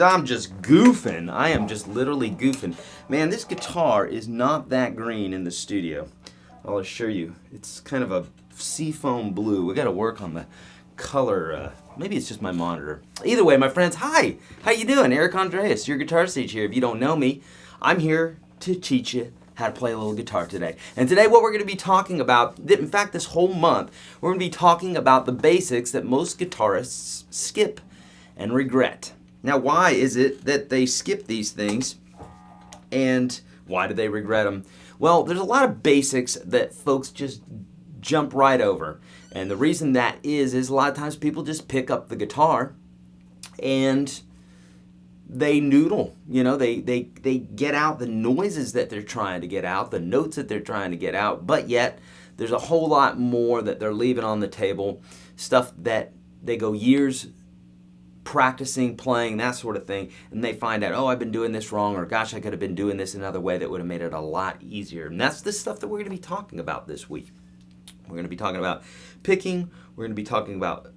I'm just goofing. I am just literally goofing. Man, this guitar is not that green in the studio. I'll assure you. It's kind of a seafoam blue. We got to work on the color. Maybe it's just my monitor. Either way, my friends, hi. How you doing? Eric Andreas, your guitar sage here. If you don't know me, I'm here to teach you how to play a little guitar today. And today what we're going to be talking about, in fact this whole month, we're going to be talking about the basics that most guitarists skip and regret. Now, why is it that they skip these things, and why do they regret them? Well, there's a lot of basics that folks just jump right over. And the reason that is a lot of times people just pick up the guitar and they noodle. You know, they get out the noises that they're trying to get out, the notes that they're trying to get out, but yet there's a whole lot more that they're leaving on the table, stuff that they go years practicing, playing, that sort of thing, and they find out, oh, I've been doing this wrong, or gosh, I could have been doing this another way that would have made it a lot easier. And that's the stuff that we're going to be talking about this week. We're going to be talking about picking, we're going to be talking about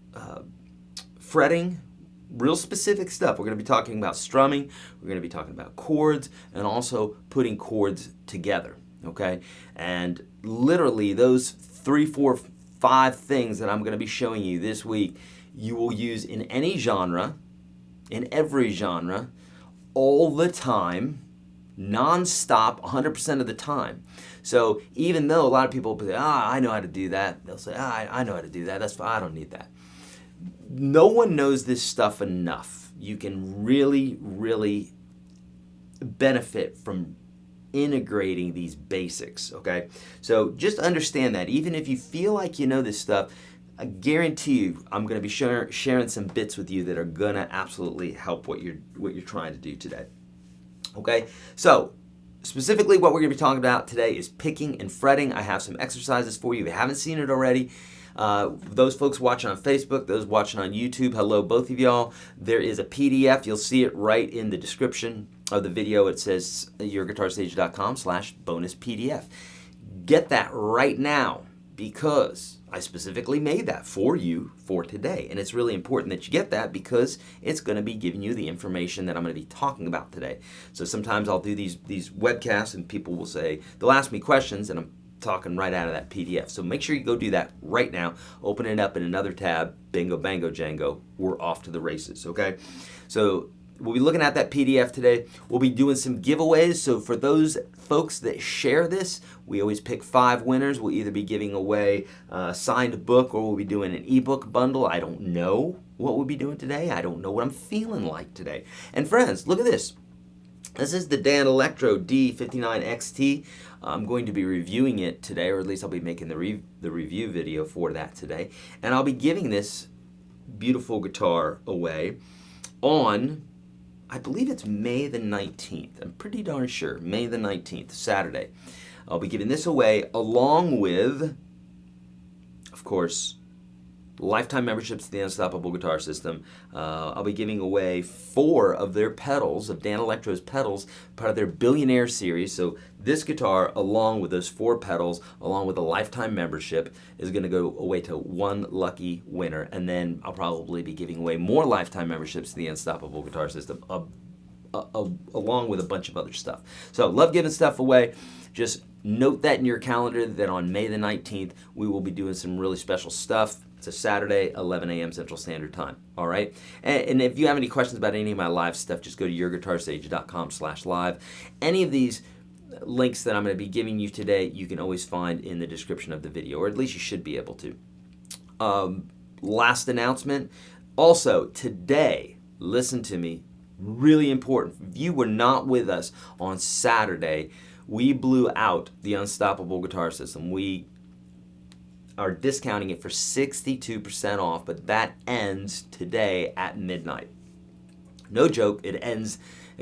fretting, real specific stuff. We're going to be talking about strumming, we're going to be talking about chords, and also putting chords together, okay? And literally those 3, 4, 5 things that I'm going to be showing you this week, you will use in any genre, in every genre, all the time, non-stop, 100% of the time. So even though a lot of people say, I know how to do that, they'll say, I know how to do that, that's fine, I don't need that. No one knows this stuff enough. You can really, really benefit from integrating these basics, okay? So just understand that. Even if you feel like you know this stuff, I guarantee you I'm going to be sharing some bits with you that are going to absolutely help what you're trying to do today. Okay? So, specifically what we're going to be talking about today is picking and fretting. I have some exercises for you if you haven't seen it already. Those folks watching on Facebook, those watching on YouTube, hello both of y'all. There is a PDF. You'll see it right in the description of the video. It says YourGuitarSage.com/bonus PDF. Get that right now, because I specifically made that for you for today. And it's really important that you get that because it's going to be giving you the information that I'm going to be talking about today. So sometimes I'll do these webcasts and people will say, they'll ask me questions and I'm talking right out of that PDF. So make sure you go do that right now. Open it up in another tab. Bingo, bango, jango. We're off to the races, okay? So we'll be looking at that PDF today. We'll be doing some giveaways. So for those folks that share this, we always pick 5 winners. We'll either be giving away a signed book or we'll be doing an ebook bundle. I don't know what we'll be doing today. I don't know what I'm feeling like today. And friends, look at this. This is the Dan Electro D59XT. I'm going to be reviewing it today, or at least I'll be making the review video for that today. And I'll be giving this beautiful guitar away on, I believe it's May the 19th. I'm pretty darn sure. May the 19th, Saturday. I'll be giving this away along with, of course, lifetime memberships to the Unstoppable Guitar System. I'll be giving away 4 of their pedals, of Dan Electro's pedals, part of their Billionaire series. So this guitar, along with those 4 pedals, along with a lifetime membership, is going to go away to 1 lucky winner. And then I'll probably be giving away more lifetime memberships to the Unstoppable Guitar System, along with a bunch of other stuff. So love giving stuff away. Just note that in your calendar that on May the 19th, we will be doing some really special stuff. It's a Saturday, 11 a.m. Central Standard Time. All right? And if you have any questions about any of my live stuff, just go to YourGuitarSage.com/live. Any of these links that I'm going to be giving you today, you can always find in the description of the video, or at least you should be able to. Last announcement. Also, today, listen to me, really important. If you were not with us on Saturday, we blew out the Unstoppable Guitar System. We are discounting it for 62% off, but that ends today at midnight. No joke, it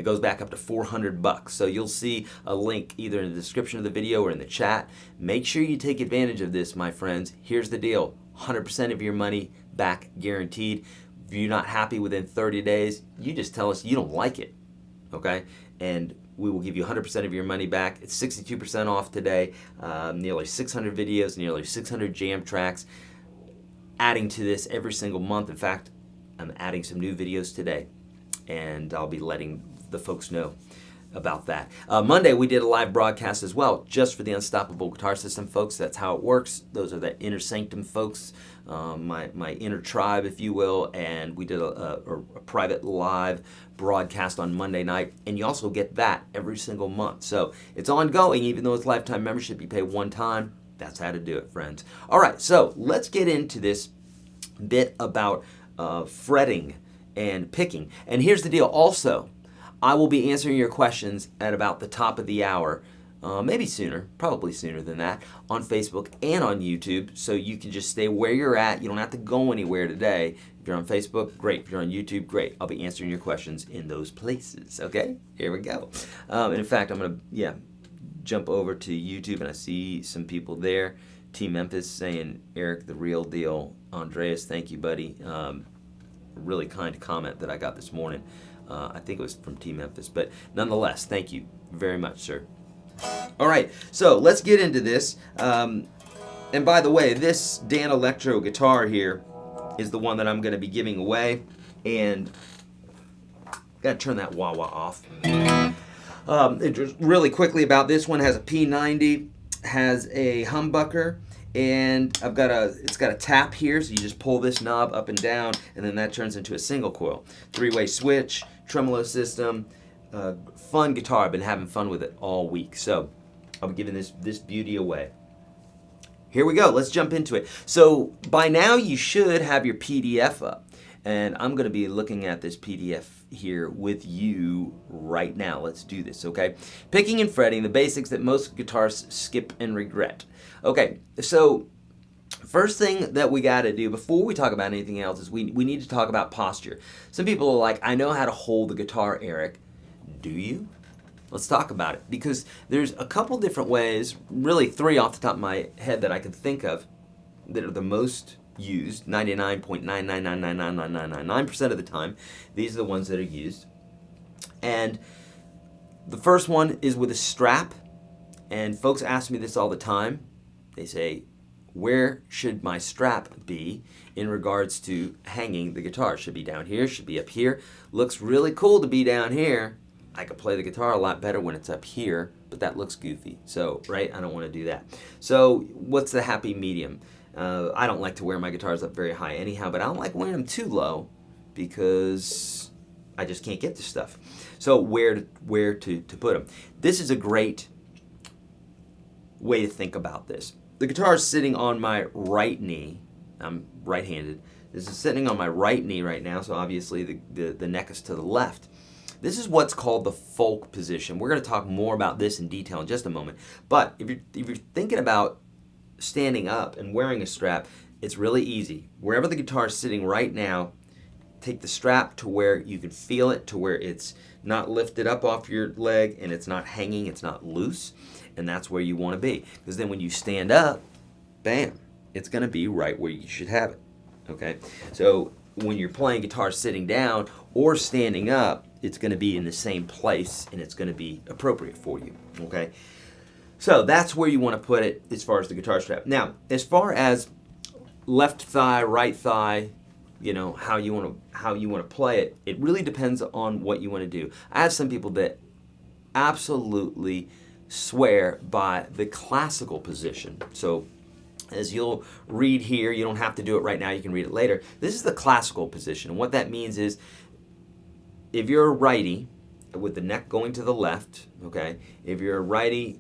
goes back up to $400. So you'll see a link either in the description of the video or in the chat. Make sure you take advantage of this, my friends. Here's the deal, 100% of your money back guaranteed. If you're not happy within 30 days, you just tell us you don't like it, okay? And we will give you 100% of your money back. It's 62% off today, nearly 600 videos, nearly 600 jam tracks, adding to this every single month. In fact, I'm adding some new videos today, and I'll be letting the folks know about that. Monday, we did a live broadcast as well, just for the Unstoppable Guitar System folks. That's how it works. Those are the inner sanctum folks, my inner tribe, if you will, and we did a private live broadcast on Monday night, and you also get that every single month. So it's ongoing, even though it's lifetime membership. You pay one time. That's how to do it, friends. All right, so let's get into this bit about fretting and picking. And here's the deal also. I will be answering your questions at about the top of the hour, maybe sooner, probably sooner than that, on Facebook and on YouTube, so you can just stay where you're at. You don't have to go anywhere today. If you're on Facebook, great. If you're on YouTube, great. I'll be answering your questions in those places, okay? Here we go. And in fact, I'm going to, jump over to YouTube, and I see some people there. Team Memphis saying, Eric, the real deal. Andreas, thank you, buddy. Really kind comment that I got this morning. I think it was from Team Memphis, but nonetheless, thank you very much, sir. All right, so let's get into this. And by the way, this Dan Electro guitar here is the one that I'm going to be giving away, and got to turn that wah-wah off. Just really quickly about this one, has a P90, has a humbucker, and it's got a tap here, so you just pull this knob up and down, and then that turns into a single coil. 3-way switch, tremolo system, fun guitar. I've been having fun with it all week, so I'll be giving this beauty away. Here we go, let's jump into it. So by now you should have your PDF up, and I'm going to be looking at this PDF here with you right now. Let's do this, okay? Picking and fretting, the basics that most guitarists skip and regret. Okay, so first thing that we got to do before we talk about anything else is we need to talk about posture. Some people are like, I know how to hold the guitar, Eric. Do you? Let's talk about it, because there's a couple different ways, really 3 off the top of my head that I can think of that are the most used, 99.9999999% of the time. These are the ones that are used. And the first one is with a strap, and folks ask me this all the time. They say, where should my strap be in regards to hanging the guitar? Should be down here, should be up here. Looks really cool to be down here. I could play the guitar a lot better when it's up here, but that looks goofy. So, right, I don't want to do that. So, what's the happy medium? I don't like to wear my guitars up very high anyhow, but I don't like wearing them too low because I just can't get this stuff. So, where to put them? This is a great way to think about this. The guitar is sitting on my right knee. I'm right-handed. This is sitting on my right knee right now, so obviously the neck is to the left. This is what's called the folk position. We're going to talk more about this in detail in just a moment. But if you're thinking about standing up and wearing a strap, it's really easy. Wherever the guitar is sitting right now, take the strap to where you can feel it, to where it's not lifted up off your leg and it's not hanging, it's not loose, and that's where you want to be. Because then when you stand up, bam, it's going to be right where you should have it. Okay? So when you're playing guitar sitting down or standing up, it's going to be in the same place and it's going to be appropriate for you. Okay? So that's where you want to put it as far as the guitar strap. Now, as far as left thigh, right thigh, you know, how you want to play it, it really depends on what you want to do. I have some people that absolutely swear by the classical position. So as you'll read here, you don't have to do it right now, you can read it later. This is the classical position. And what that means is if you're a righty with the neck going to the left, okay, if you're a righty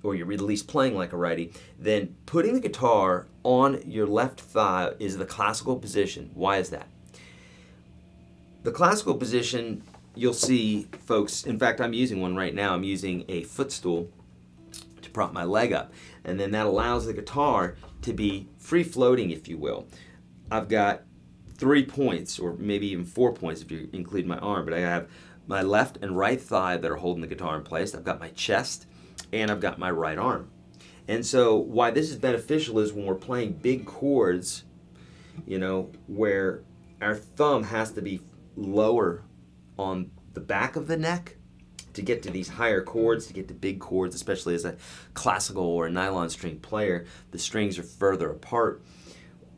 or you're at least playing like a righty, then putting the guitar on your left thigh is the classical position. Why is that? The classical position, you'll see, folks, in fact, I'm using one right now. I'm using a footstool to prop my leg up, and then that allows the guitar to be free-floating, if you will. I've got 3 points, or maybe even 4 points if you include my arm, but I have my left and right thigh that are holding the guitar in place. I've got my chest, and I've got my right arm. And so why this is beneficial is when we're playing big chords, you know, where our thumb has to be lower on the back of the neck to get to these higher chords, to get to big chords, especially as a classical or a nylon string player, the strings are further apart.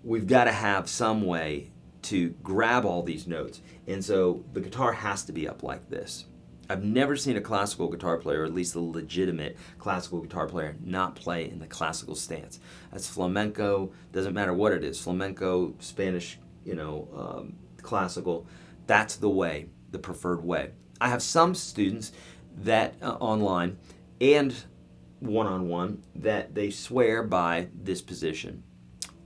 We've got to have some way to grab all these notes. And so the guitar has to be up like this. I've never seen a classical guitar player, or at least a legitimate classical guitar player, not play in the classical stance. That's flamenco, doesn't matter what it is, flamenco, Spanish, classical. That's the way, the preferred way. I have some students that online and one-on-one that they swear by this position.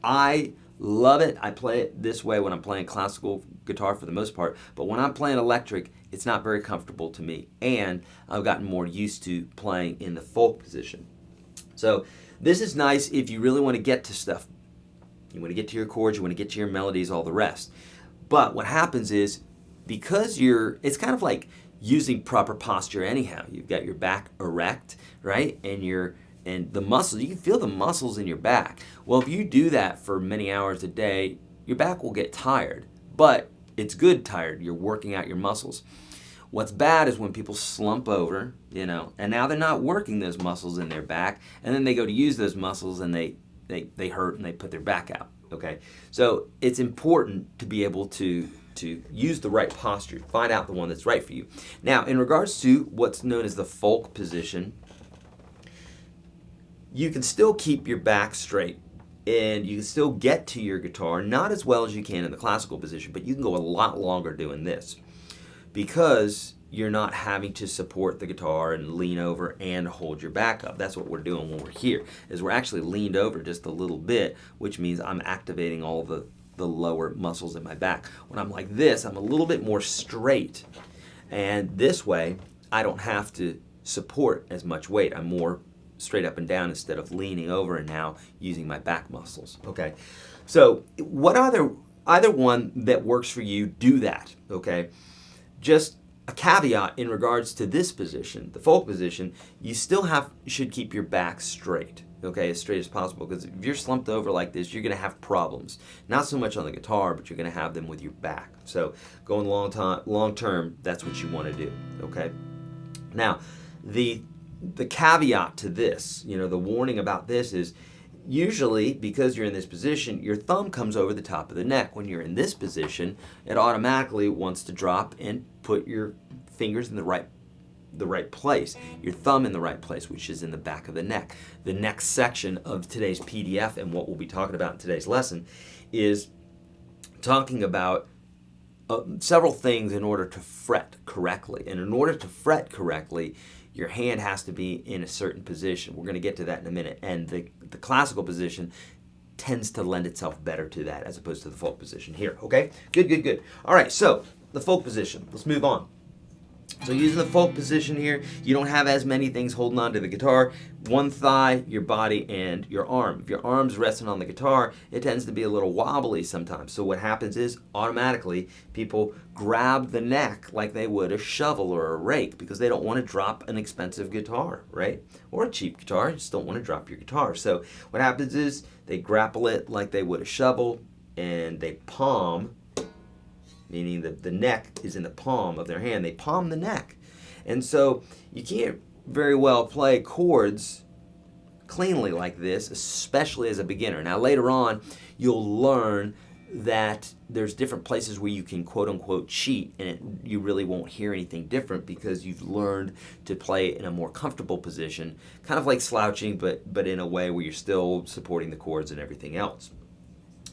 I love it. I play it this way when I'm playing classical guitar for the most part, but when I'm playing electric, it's not very comfortable to me, and I've gotten more used to playing in the folk position. So this is nice if you really want to get to stuff. You want to get to your chords, you want to get to your melodies, all the rest. But what happens is, because it's kind of like using proper posture anyhow. You've got your back erect, right? And the muscles, you can feel the muscles in your back. Well, if you do that for many hours a day, your back will get tired. But it's good tired. You're working out your muscles. What's bad is when people slump over, and now they're not working those muscles in their back, and then they go to use those muscles and they hurt and they put their back out. Okay? So it's important to be able to use the right posture. Find out the one that's right for you. Now, in regards to what's known as the folk position, you can still keep your back straight and you can still get to your guitar, not as well as you can in the classical position, but you can go a lot longer doing this because you're not having to support the guitar and lean over and hold your back up. That's what we're doing when we're here, is we're actually leaned over just a little bit, which means I'm activating all the lower muscles in my back. When I'm like this, I'm a little bit more straight, and this way I don't have to support as much weight. I'm more straight up and down instead of leaning over and now using my back muscles. Okay, so what either one that works for you, do that. Okay, just a caveat in regards to this position, the folk position, you still should keep your back straight. Okay, as straight as possible, because if you're slumped over like this, you're going to have problems. Not so much on the guitar, but you're going to have them with your back. So going long term, that's what you want to do. Okay. Now, the caveat to this, the warning about this is, usually because you're in this position, your thumb comes over the top of the neck. When you're in this position, it automatically wants to drop and put your fingers in the right place, your thumb in the right place, which is in the back of the neck. The next section of today's PDF and what we'll be talking about in today's lesson is talking about several things in order to fret correctly. And in order to fret correctly, your hand has to be in a certain position. We're going to get to that in a minute. And the classical position tends to lend itself better to that as opposed to the folk position here. Okay? Good. All right, so the folk position. Let's move on. So using the folk position here, you don't have as many things holding on to the guitar. One thigh, your body, and your arm. If your arm's resting on the guitar, it tends to be a little wobbly sometimes. So what happens is, automatically, people grab the neck like they would a shovel or a rake because they don't want to drop an expensive guitar, right? Or a cheap guitar, you just don't want to drop your guitar. So what happens is, they grapple it like they would a shovel, and they palm, meaning that the neck is in the palm of their hand. They palm the neck. And so you can't very well play chords cleanly like this, especially as a beginner. Now later on, you'll learn that there's different places where you can quote-unquote cheat, and you really won't hear anything different because you've learned to play in a more comfortable position, kind of like slouching, but in a way where you're still supporting the chords and everything else.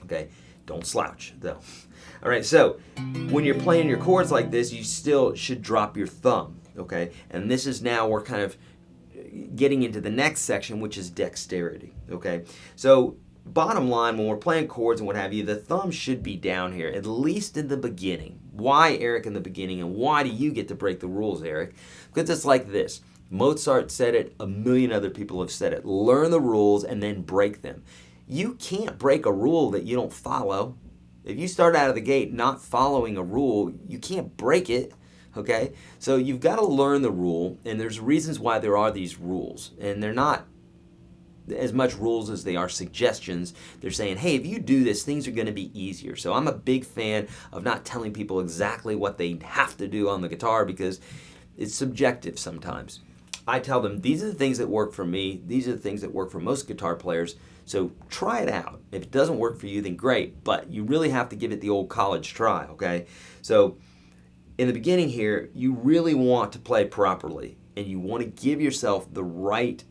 Okay? Don't slouch, though. All right, so when you're playing your chords like this, you still should drop your thumb, okay? And this is now we're kind of getting into the next section, which is dexterity, okay? So bottom line, when we're playing chords and what have you, the thumb should be down here, at least in the beginning. Why, Eric, in the beginning, and why do you get to break the rules, Eric? Because it's like this. Mozart said it, a million other people have said it. Learn the rules and then break them. You can't break a rule that you don't follow. If you start out of the gate not following a rule, you can't break it, okay? So you've got to learn the rule, and there's reasons why there are these rules, and they're not as much rules as they are suggestions. They're saying, hey, if you do this, things are going to be easier. So I'm a big fan of not telling people exactly what they have to do on the guitar because it's subjective sometimes. I tell them, these are the things that work for me. These are the things that work for most guitar players. So try it out. If it doesn't work for you, then great. But you really have to give it the old college try, okay? So in the beginning here, you really want to play properly. And you want to give yourself the right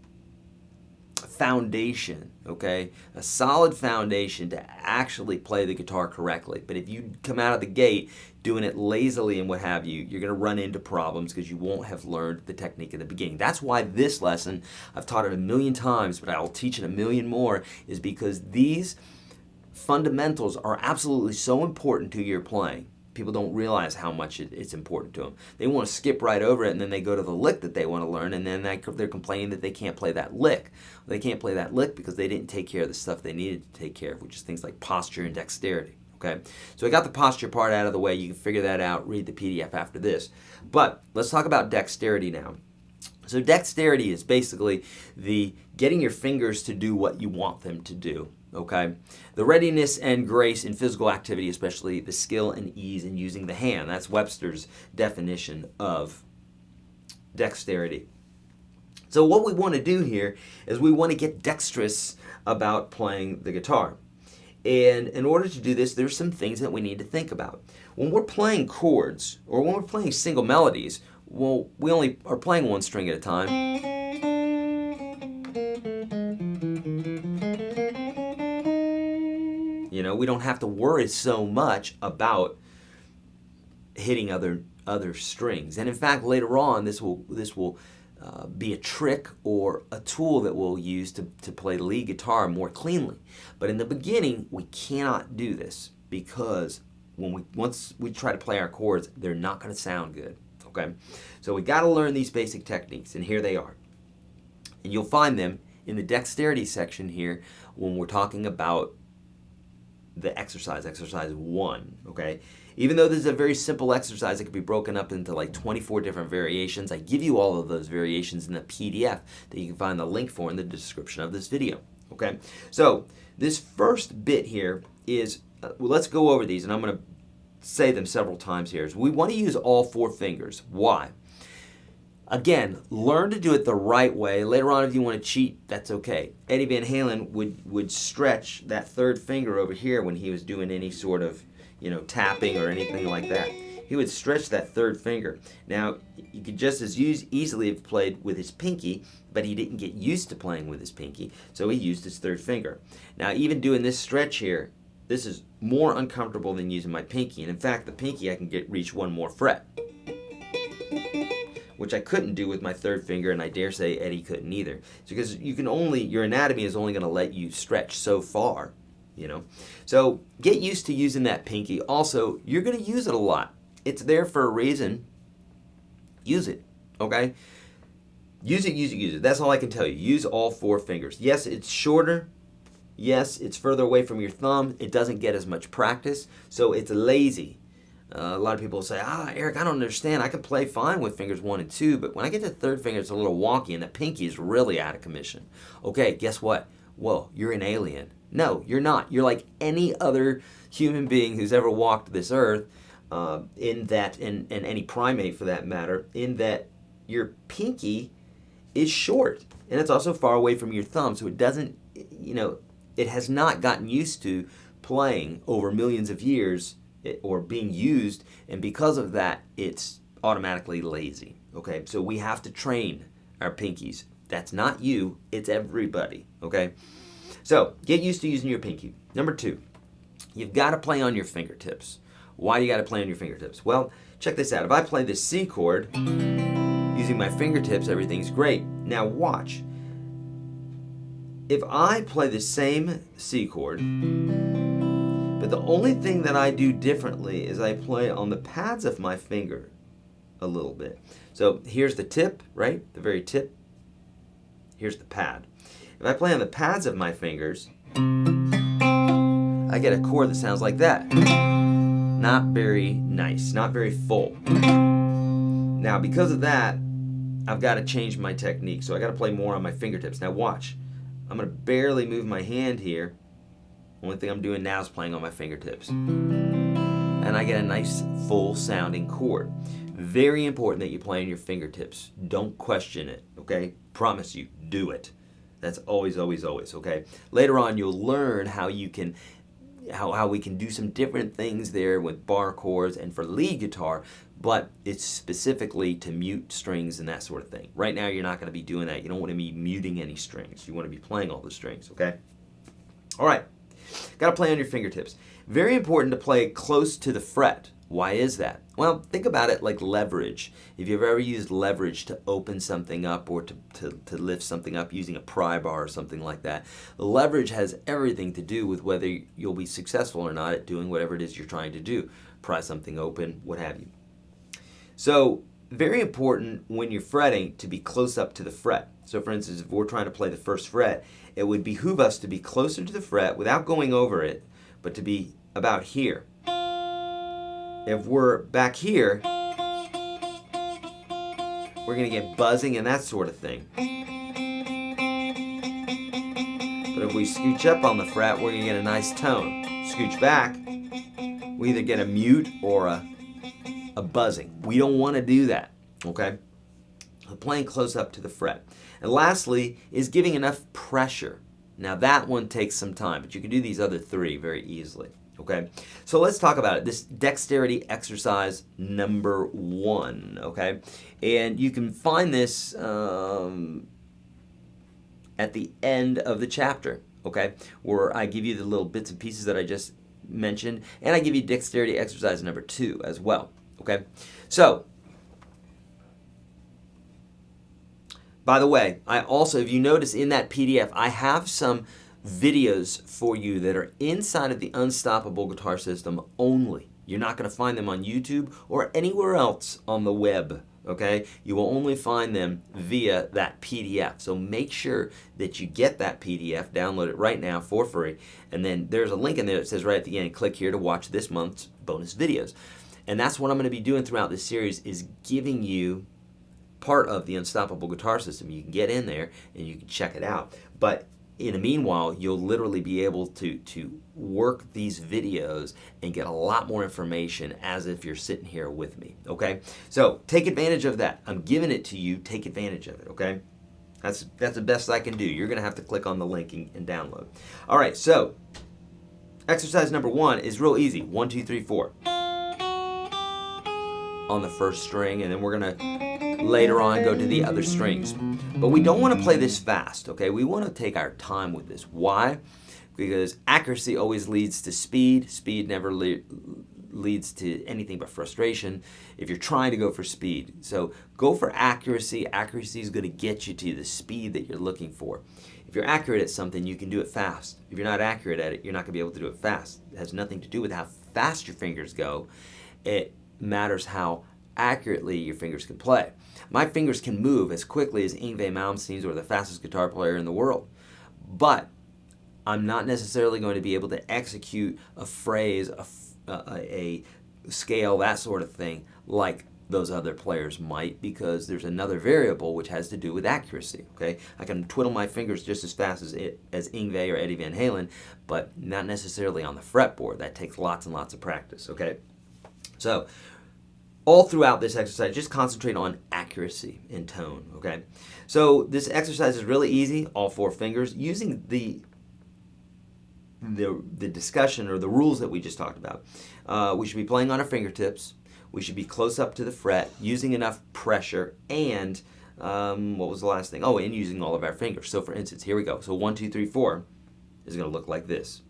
foundation, okay? A solid foundation to actually play the guitar correctly. But if you come out of the gate doing it lazily and what have you, you're going to run into problems because you won't have learned the technique in the beginning. That's why this lesson, I've taught it a million times, but I'll teach it a million more, is because these fundamentals are absolutely so important to your playing. People don't realize how much it's important to them. They want to skip right over it, and then they go to the lick that they want to learn, and then they're complaining that they can't play that lick. They can't play that lick because they didn't take care of the stuff they needed to take care of, which is things like posture and dexterity. Okay, so I got the posture part out of the way. You can figure that out. Read the PDF after this. But let's talk about dexterity now. So dexterity is basically the getting your fingers to do what you want them to do. Okay, the readiness and grace in physical activity, especially the skill and ease in using the hand. That's Webster's definition of dexterity. So what we want to do here is we want to get dexterous about playing the guitar. And in order to do this, there's some things that we need to think about. When we're playing chords, or when we're playing single melodies, well, we only are playing one string at a time. You know, we don't have to worry so much about hitting other strings. And in fact, later on, this will be a trick or a tool that we'll use to play the lead guitar more cleanly. But in the beginning, we cannot do this because once we try to play our chords, they're not going to sound good. Okay, so we got to learn these basic techniques, and here they are. And you'll find them in the dexterity section here when we're talking about the exercise 1. Okay, even though this is a very simple exercise, it can be broken up into like 24 different variations. I give you all of those variations in the PDF that you can find the link for in the description of this video. Okay, so this first bit here is, well, let's go over these, and I'm going to say them several times here. We want to use all 4 fingers. Why? Again, learn to do it the right way. Later on, if you want to cheat, that's okay. Eddie Van Halen would stretch that 3rd finger over here when he was doing any sort of, tapping or anything like that. He would stretch that 3rd finger. Now, you could just as easily have played with his pinky, but he didn't get used to playing with his pinky, so he used his 3rd finger. Now, even doing this stretch here, this is more uncomfortable than using my pinky. And in fact, the pinky, I can reach 1 more fret, which I couldn't do with my 3rd finger, and I dare say Eddie couldn't either. It's because your anatomy is only going to let you stretch so far, So get used to using that pinky. Also, you're going to use it a lot. It's there for a reason. Use it, okay? Use it. That's all I can tell you. Use all 4 fingers. Yes, it's shorter. Yes, it's further away from your thumb. It doesn't get as much practice, so it's lazy. A lot of people say, Eric, I don't understand. I can play fine with fingers 1 and 2, but when I get to the 3rd finger, it's a little wonky, and the pinky is really out of commission. Okay, guess what? Whoa, you're an alien. No, you're not. You're like any other human being who's ever walked this earth, and any primate for that matter, in that your pinky is short, and it's also far away from your thumb, so it doesn't, it has not gotten used to playing over millions of years or being used, and because of that, it's automatically lazy. Okay, so we have to train our pinkies. That's not you, it's everybody. Okay, so get used to using your pinky. Number 2, you've got to play on your fingertips. Why do you got to play on your fingertips? Well, check this out. If I play this C chord using my fingertips, everything's great. Now watch. If I play the same C chord, but the only thing that I do differently is I play on the pads of my finger a little bit. So here's the tip, right? The very tip. Here's the pad. If I play on the pads of my fingers, I get a chord that sounds like that. Not very nice, not very full. Now because of that, I've got to change my technique. So I got to play more on my fingertips. Now watch. I'm going to barely move my hand here. Only thing I'm doing now is playing on my fingertips. And I get a nice full sounding chord. Very important that you play on your fingertips. Don't question it, okay? Promise you, do it. That's always, always, always, okay? Later on, you'll learn how you can, how we can do some different things there with bar chords and for lead guitar, but it's specifically to mute strings and that sort of thing. Right now, you're not going to be doing that. You don't want to be muting any strings. You want to be playing all the strings, okay? All right. Got to play on your fingertips. Very important to play close to the fret. Why is that? Well, think about it like leverage. If you've ever used leverage to open something up or to lift something up using a pry bar or something like that, the leverage has everything to do with whether you'll be successful or not at doing whatever it is you're trying to do. Pry something open, what have you. So, very important when you're fretting to be close up to the fret. So for instance, if we're trying to play the first fret, it would behoove us to be closer to the fret without going over it, but to be about here. If we're back here, we're going to get buzzing and that sort of thing. But if we scooch up on the fret, we're going to get a nice tone. Scooch back, we either get a mute or a buzzing. We don't want to do that, okay? So playing close up to the fret. And lastly is giving enough pressure. Now that one takes some time, but you can do these other three very easily. Okay, so let's talk about it. This dexterity exercise number 1, okay? And you can find this at the end of the chapter, okay? Where I give you the little bits and pieces that I just mentioned, and I give you dexterity exercise number 2 as well, okay? So, by the way, I also, if you notice in that PDF, I have some videos for you that are inside of the Unstoppable Guitar System only. You're not going to find them on YouTube or anywhere else on the web, okay? You will only find them via that PDF. So make sure that you get that PDF, download it right now for free, and then there's a link in there that says right at the end, click here to watch this month's bonus videos. And that's what I'm going to be doing throughout this series, is giving you part of the Unstoppable Guitar System. You can get in there and you can check it out. But in the meanwhile, you'll literally be able to work these videos and get a lot more information as if you're sitting here with me, okay? So take advantage of that. I'm giving it to you. Take advantage of it, okay? That's the best I can do. You're going to have to click on the link and download. All right, so exercise number 1 is real easy. 1, 2, 3, 4 on the first string, and then we're going to later on go to the other strings. But we don't want to play this fast, okay? We want to take our time with this. Why? Because accuracy always leads to speed. Speed never leads to anything but frustration if you're trying to go for speed. So go for accuracy. Accuracy is going to get you to the speed that you're looking for. If you're accurate at something, you can do it fast. If you're not accurate at it, you're not going to be able to do it fast. It has nothing to do with how fast your fingers go. It matters how accurately your fingers can play. My fingers can move as quickly as Yngwie Malmsteen's or the fastest guitar player in the world, but I'm not necessarily going to be able to execute a phrase, a scale, that sort of thing, like those other players might, because there's another variable which has to do with accuracy, okay? I can twiddle my fingers just as fast as Yngwie or Eddie Van Halen, but not necessarily on the fretboard. That takes lots and lots of practice, okay? So, all throughout this exercise, just concentrate on accuracy and tone, okay? So this exercise is really easy, all 4 fingers, using the discussion or the rules that we just talked about. We should be playing on our fingertips. We should be close up to the fret, using enough pressure, and what was the last thing? Oh, and using all of our fingers. So for instance, here we go. So 1, 2, 3, 4 is going to look like this.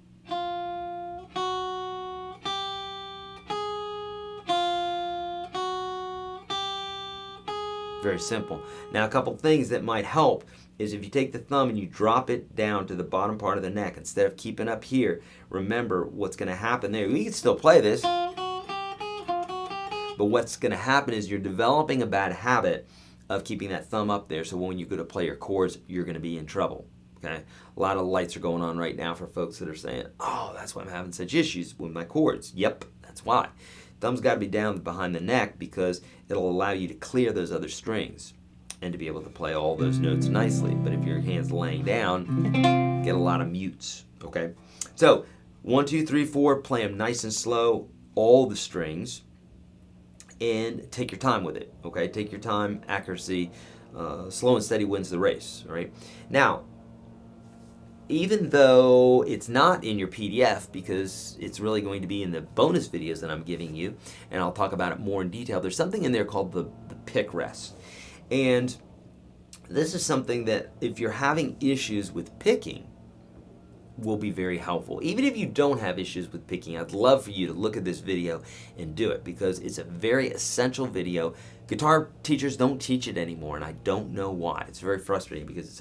Very simple. Now, a couple things that might help is if you take the thumb and you drop it down to the bottom part of the neck instead of keeping up here. Remember what's going to happen there. You can still play this, but what's going to happen is you're developing a bad habit of keeping that thumb up there, so when you go to play your chords, you're going to be in trouble. Okay? A lot of lights are going on right now for folks that are saying, oh, that's why I'm having such issues with my chords. Yep, that's why. Thumb's got to be down behind the neck because it'll allow you to clear those other strings and to be able to play all those notes nicely. But if your hand's laying down, get a lot of mutes. Okay? So 1, 2, 3, 4, play them nice and slow, all the strings, and take your time with it. Okay? Take your time, accuracy. Slow and steady wins the race. All right? Now, even though it's not in your PDF, because it's really going to be in the bonus videos that I'm giving you, and I'll talk about it more in detail, there's something in there called the pick rest. And this is something that, if you're having issues with picking, will be very helpful. Even if you don't have issues with picking, I'd love for you to look at this video and do it, because it's a very essential video. Guitar teachers don't teach it anymore, and I don't know why. It's very frustrating because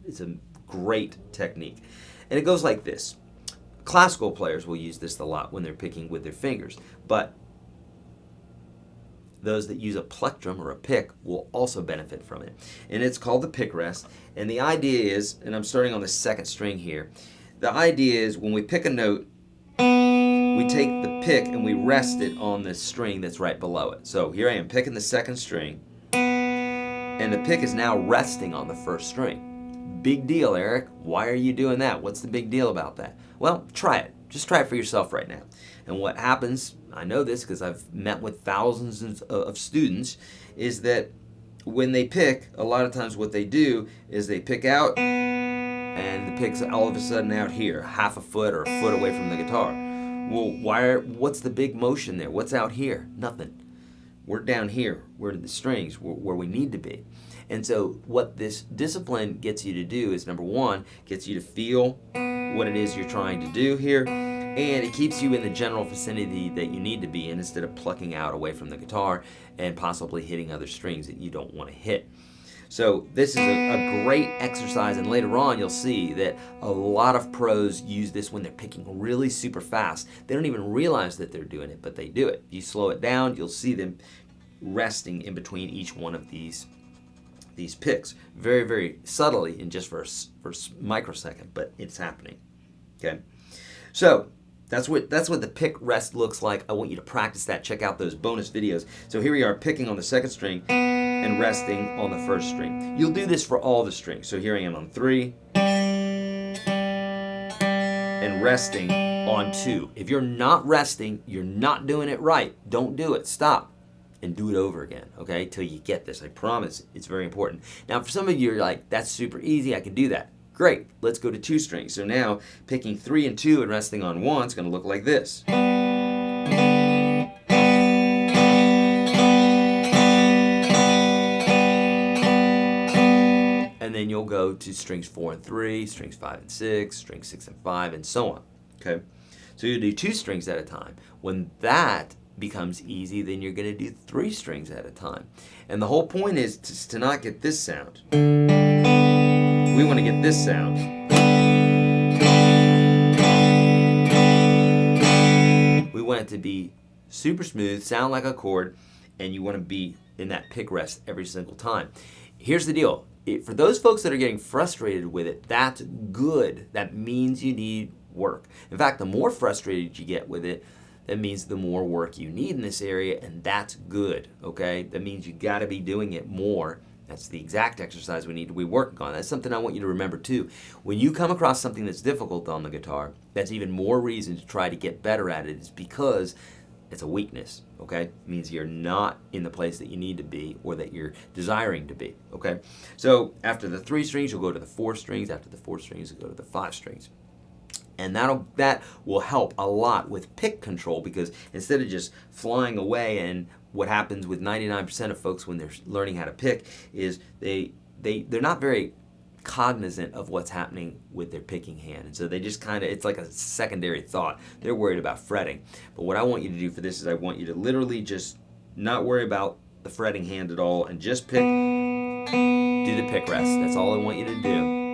it's a great technique. And it goes like this. Classical players will use this a lot when they're picking with their fingers, but those that use a plectrum or a pick will also benefit from it. And it's called the pick rest. And the idea is, and I'm starting on the second string here, the idea is when we pick a note, we take the pick and we rest it on the string that's right below it. So here I am picking the second string, and the pick is now resting on the first string. Big deal, Eric. Why are you doing that? What's the big deal about that? Well, try it. Just try it for yourself right now. And what happens, I know this because I've met with thousands of students, is that when they pick, a lot of times what they do is they pick out, and the pick's all of a sudden out here, half a foot or a foot away from the guitar. Well, what's the big motion there? What's out here? Nothing. We're down here. We're in the strings where we need to be. And so what this discipline gets you to do is, number one, gets you to feel what it is you're trying to do here, and it keeps you in the general vicinity that you need to be in instead of plucking out away from the guitar and possibly hitting other strings that you don't want to hit. So this is a great exercise, and later on you'll see that a lot of pros use this when they're picking really super fast. They don't even realize that they're doing it, but they do it. If you slow it down, you'll see them resting in between each one of these picks very, very subtly in just for a microsecond, but it's happening. Okay, so that's what the pick rest looks like. I want you to practice that. Check out those bonus videos. So here we are picking on the second string and resting on the first string. You'll do this for all the strings. So here I am on 3 and resting on 2. If you're not resting, you're not doing it right. Don't do it. Stop and do it over again, okay, till you get this. I promise it's very important. Now, for some of you, you're like, that's super easy, I can do that. Great, let's go to 2 strings. So now, picking 3 and 2 and resting on 1 is going to look like this. And then you'll go to strings 4 and 3, strings 5 and 6, strings 6 and 5, and so on, okay? So you do 2 strings at a time. When that becomes easy, then you're going to do 3 strings at a time. And the whole point is to not get this sound. We want to get this sound. We want it to be super smooth, sound like a chord, and you want to be in that pick rest every single time. Here's the deal. For those folks that are getting frustrated with it, that's good. That means you need work. In fact, the more frustrated you get with it, that means the more work you need in this area, and that's good, okay? That means you got to be doing it more. That's the exact exercise we need to be working on. That's something I want you to remember too. When you come across something that's difficult on the guitar, that's even more reason to try to get better at it. It's because it's a weakness, okay? It means you're not in the place that you need to be or that you're desiring to be, okay? So after the 3 strings, you'll go to the 4 strings. After the 4 strings, you'll go to the 5 strings. And that will help a lot with pick control, because instead of just flying away, and what happens with 99% of folks when they're learning how to pick is they're not very cognizant of what's happening with their picking hand. And so they just kind of, it's like a secondary thought. They're worried about fretting. But what I want you to do for this is I want you to literally just not worry about the fretting hand at all, and just pick, do the pick rest. That's all I want you to do.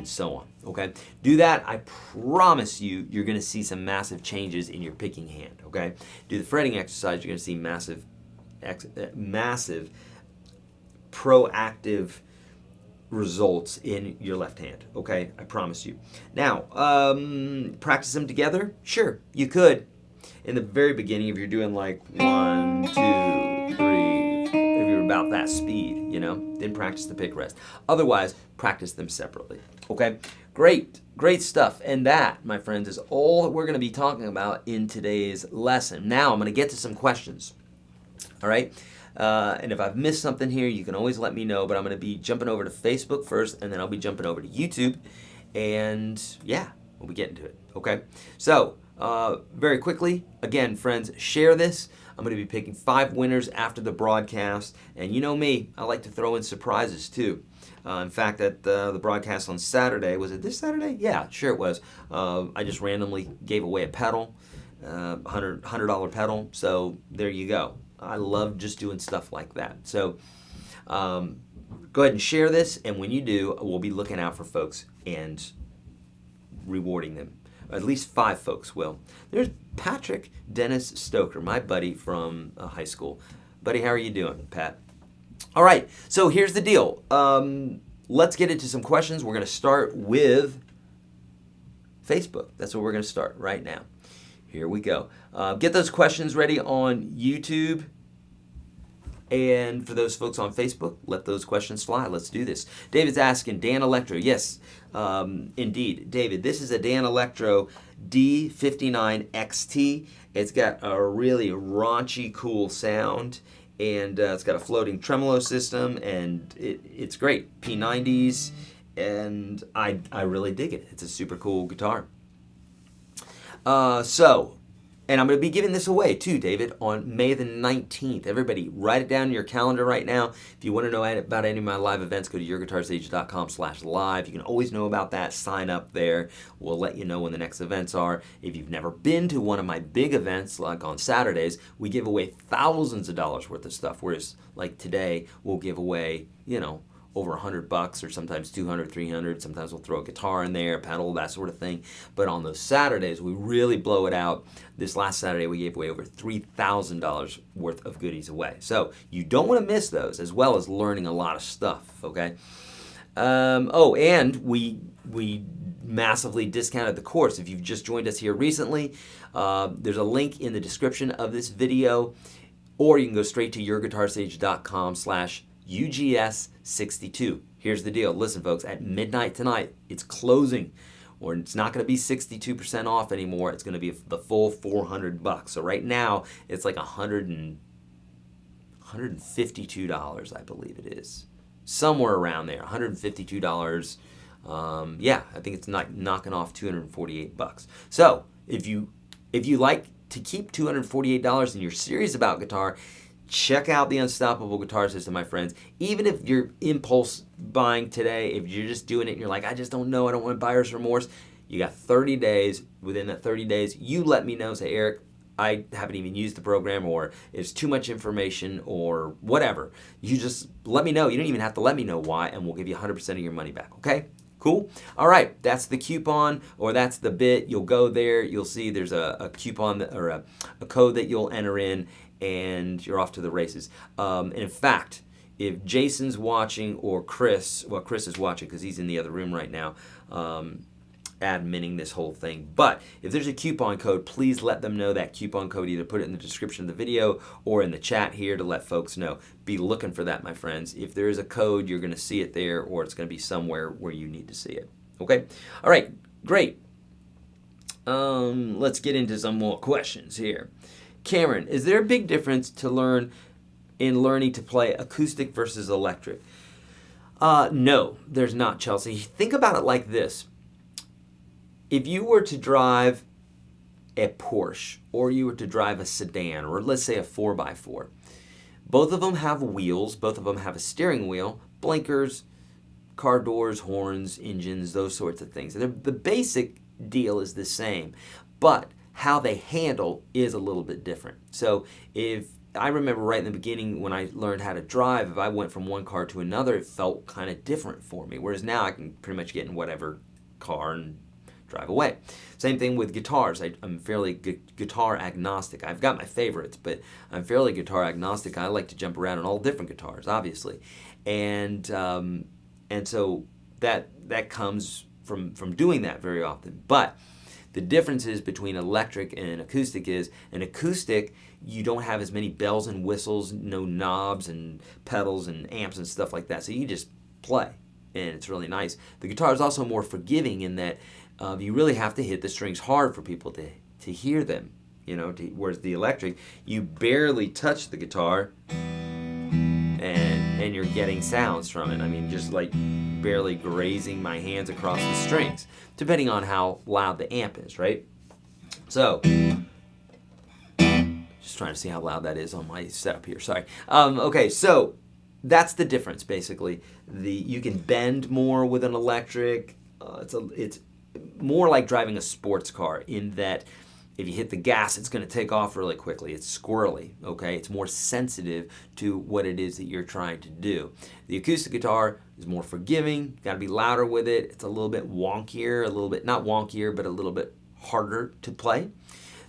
So on, okay? Do that. I promise you, you're going to see some massive changes in your picking hand, okay? Do the fretting exercise, you're going to see massive proactive results in your left hand, okay? I promise you. Now, practice them together? Sure, you could. In the very beginning, if you're doing like 1, 2, 3, if you're about that speed, you know, then practice the pick rest. Otherwise, practice them separately. Okay, great stuff. And that, my friends, is all that we're going to be talking about in today's lesson. Now, I'm going to get to some questions. All right, and if I've missed something here, you can always let me know. But I'm going to be jumping over to Facebook first, and then I'll be jumping over to YouTube. And yeah, we'll be getting to it. Okay, so very quickly, again, friends, share this. I'm going to be picking 5 winners after the broadcast. And you know me, I like to throw in surprises too. In fact, at the broadcast on Saturday, was it this Saturday? Yeah, sure it was. I just randomly gave away a pedal, $100 pedal. So there you go. I love just doing stuff like that. So go ahead and share this. And when you do, we'll be looking out for folks and rewarding them. At least 5 folks will. There's Patrick Dennis Stoker, my buddy from high school. Buddy, how are you doing, Pat? All right, so here's the deal. Let's get into some questions. We're going to start with Facebook. That's where we're going to start right now. Here we go. Get those questions ready on YouTube. And for those folks on Facebook, let those questions fly. Let's do this. David's asking, Dan Electro. Yes, indeed. David, this is a Dan Electro D59 XT. It's got a really raunchy, cool sound. And it's got a floating tremolo system, and it's great. P90s, and I really dig it. It's a super cool guitar. And I'm going to be giving this away too, David, on May the 19th. Everybody, write it down in your calendar right now. If you want to know about any of my live events, go to YourGuitarSage.com/live. You can always know about that. Sign up there. We'll let you know when the next events are. If you've never been to one of my big events, like on Saturdays, we give away thousands of dollars worth of stuff. Whereas, like today, we'll give away, you know, over $100 or sometimes 200, 300. Sometimes we'll throw a guitar in there, a pedal, that sort of thing. But on those Saturdays, we really blow it out. This last Saturday, we gave away over $3,000 worth of goodies away. So you don't want to miss those, as well as learning a lot of stuff, okay? And we massively discounted the course. If you've just joined us here recently, there's a link in the description of this video, or you can go straight to YourGuitarSage.com/UGS62. Here's the deal. Listen, folks, at midnight tonight, it's closing, or it's not going to be 62% off anymore. It's going to be the full $400. So right now, it's like $152, I believe it is. Somewhere around there, $152. Yeah, I think it's knocking off $248. So if you like to keep $248 and you're serious about guitar, check out the Unstoppable Guitar System, my friends. Even if you're impulse buying today, if you're just doing it and you're like, I just don't know, I don't want buyer's remorse, you got 30 days. Within that 30 days, you let me know. Say, Eric, I haven't even used the program, or it's too much information, or whatever. You just let me know. You don't even have to let me know why, and we'll give you 100% of your money back, okay? Cool? All right, that's the coupon, or that's the bit. You'll go there. You'll see there's a coupon or a code that you'll enter in, and you're off to the races. And in fact, if Jason's watching, or Chris is watching because he's in the other room right now, adminning this whole thing. But if there's a coupon code, please let them know that coupon code. Either put it in the description of the video or in the chat here to let folks know. Be looking for that, my friends. If there is a code, you're going to see it there, or it's going to be somewhere where you need to see it. Okay? All right, great. Let's get into some more questions here. Cameron, is there a big difference to learning to play acoustic versus electric? No, there's not, Chelsea. Think about it like this. If you were to drive a Porsche, or you were to drive a sedan, or let's say a 4x4, both of them have wheels, both of them have a steering wheel, blinkers, car doors, horns, engines, those sorts of things. The basic deal is the same, but how they handle is a little bit different. So if I remember right in the beginning when I learned how to drive, if I went from one car to another, it felt kind of different for me. Whereas now I can pretty much get in whatever car and drive away. Same thing with guitars. I'm fairly guitar agnostic. I've got my favorites, but I'm fairly guitar agnostic. I like to jump around on all different guitars, obviously, and so that comes from doing that very often. But the differences between electric and acoustic is an acoustic, you don't have as many bells and whistles, no knobs and pedals and amps and stuff like that. So you just play, and it's really nice. The guitar is also more forgiving in that you really have to hit the strings hard for people to hear them. Whereas the electric, you barely touch the guitar, and you're getting sounds from it. I mean, just like barely grazing my hands across the strings, depending on how loud the amp is, right? So, just trying to see how loud that is on my setup here, sorry. Okay, so that's the difference, basically. You can bend more with an electric. It's more like driving a sports car in that if you hit the gas, it's going to take off really quickly. It's squirrely, okay? It's more sensitive to what it is that you're trying to do. The acoustic guitar is more forgiving. Got to be louder with it. It's a little bit wonkier, not wonkier, but a little bit harder to play.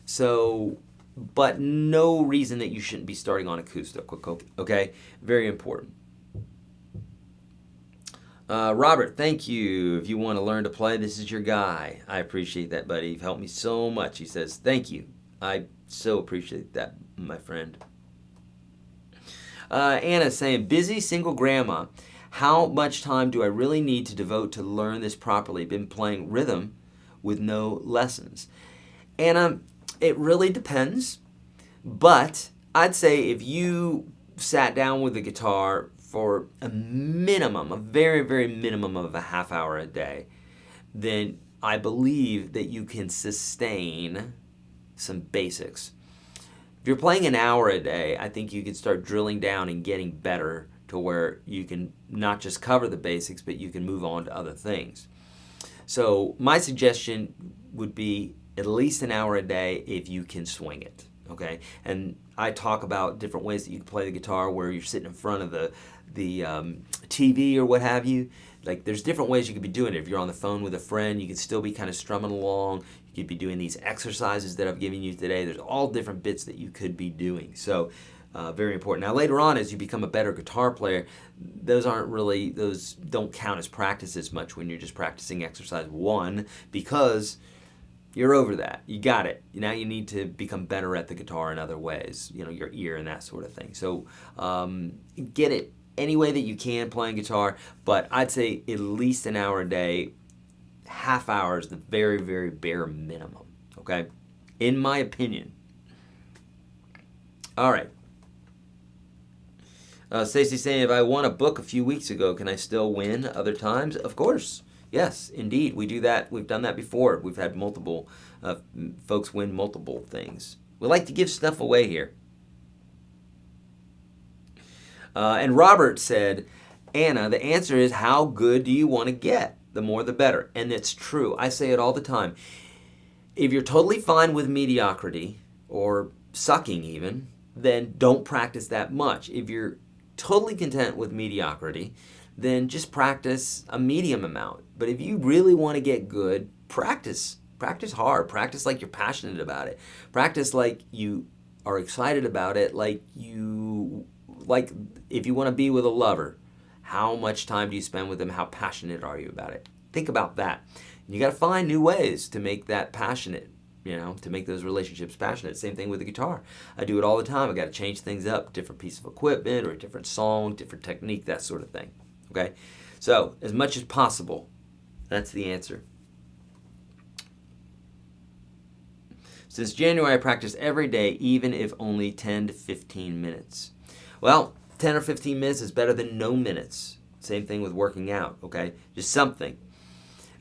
So, but no reason that you shouldn't be starting on acoustic, okay? Very important. Robert, thank you. If you want to learn to play, this is your guy. I appreciate that, buddy. You've helped me so much. He says, thank you. I so appreciate that, my friend. Anna's saying, busy single grandma. How much time do I really need to devote to learn this properly? Been playing rhythm with no lessons. Anna, it really depends. But I'd say if you sat down with the guitar for a very, very minimum of a half hour a day, then I believe that you can sustain some basics. If you're playing an hour a day, I think you can start drilling down and getting better to where you can not just cover the basics, but you can move on to other things. So my suggestion would be at least an hour a day if you can swing it, okay? And I talk about different ways that you can play the guitar where you're sitting in front of the TV or what have you. Like, there's different ways you could be doing it. If you're on the phone with a friend, you could still be kind of strumming along. You could be doing these exercises that I've given you today. There's all different bits that you could be doing. So very important. Now later on, as you become a better guitar player, those don't count as practice as much when you're just practicing exercise 1, because you're over that. You got it. Now you need to become better at the guitar in other ways, your ear and that sort of thing. So get it any way that you can playing guitar, but I'd say at least an hour a day, half hour is the very, very bare minimum, okay? In my opinion. All right. Stacey's saying, if I won a book a few weeks ago, can I still win other times? Of course. Yes, indeed. We do that. We've done that before. We've had multiple folks win multiple things. We like to give stuff away here. And Robert said, Anna, the answer is, how good do you want to get? The more the better. And it's true. I say it all the time. If you're totally fine with mediocrity, or sucking even, then don't practice that much. If you're totally content with mediocrity, then just practice a medium amount. But if you really want to get good, practice. Practice hard. Practice like you're passionate about it. Practice like you are excited about it, like if you want to be with a lover, how much time do you spend with them? How passionate are you about it? Think about that. You got to find new ways to make that passionate, to make those relationships passionate. Same thing with the guitar. I do it all the time. I got to change things up, different piece of equipment or a different song, different technique, that sort of thing. Okay? So, as much as possible, that's the answer. Since January, I practice every day, even if only 10 to 15 minutes. Well, 10 or 15 minutes is better than no minutes. Same thing with working out, okay? Just something.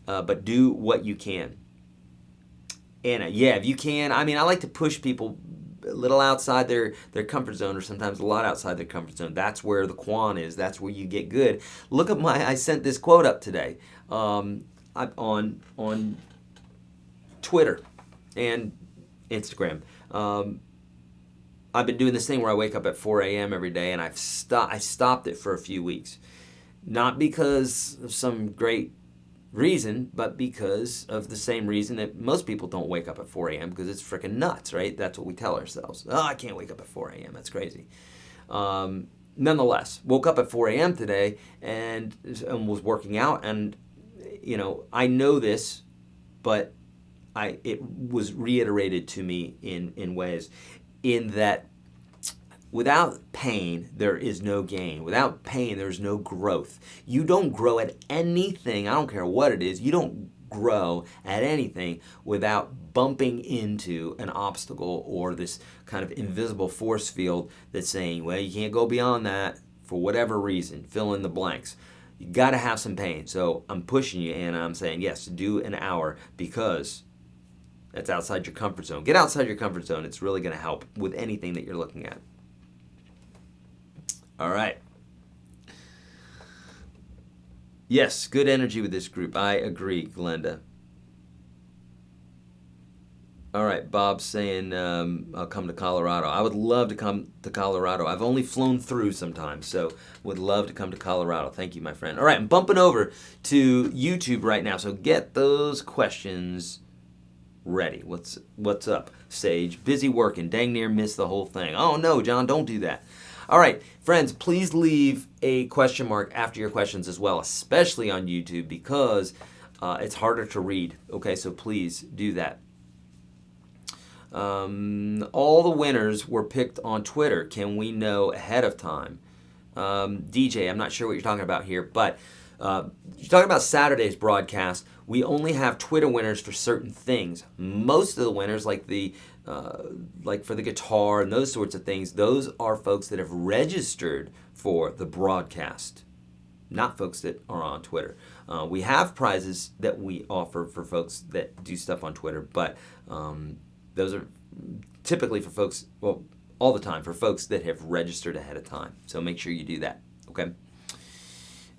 But do what you can. And yeah, if you can, I like to push people a little outside their comfort zone, or sometimes a lot outside their comfort zone. That's where the quan is. That's where you get good. Look at I sent this quote up today on Twitter and Instagram. I've been doing this thing where I wake up at 4 a.m. every day, and I stopped it for a few weeks. Not because of some great reason, but because of the same reason that most people don't wake up at 4 a.m. because it's freaking nuts, right? That's what we tell ourselves. Oh, I can't wake up at 4 a.m. That's crazy. Nonetheless, woke up at 4 a.m. today and was working out, and I know this, but it was reiterated to me in ways, in that without pain, there is no gain. Without pain, there's no growth. You don't grow at anything, I don't care what it is, you don't grow at anything without bumping into an obstacle or this kind of invisible force field that's saying, well, you can't go beyond that for whatever reason. Fill in the blanks. You got to have some pain. So I'm pushing you, Anna. I'm saying, yes, do an hour, because that's outside your comfort zone. Get outside your comfort zone. It's really going to help with anything that you're looking at. All right. Yes, good energy with this group. I agree, Glenda. All right, Bob's saying I'll come to Colorado. I would love to come to Colorado. I've only flown through sometimes, so would love to come to Colorado. Thank you, my friend. All right, I'm bumping over to YouTube right now, so get those questions ready. What's up, Sage? Busy working. Dang near missed the whole thing. Oh, no, John, don't do that. All right, friends, please leave a question mark after your questions as well, especially on YouTube, because it's harder to read. Okay, so please do that. All the winners were picked on Twitter. Can we know ahead of time? DJ, I'm not sure what you're talking about here, but you're talking about Saturday's broadcast. We only have Twitter winners for certain things. Most of the winners, like for the guitar and those sorts of things, those are folks that have registered for the broadcast, not folks that are on Twitter. We have prizes that we offer for folks that do stuff on Twitter, but those are typically for folks, well, all the time, for folks that have registered ahead of time. So make sure you do that, okay?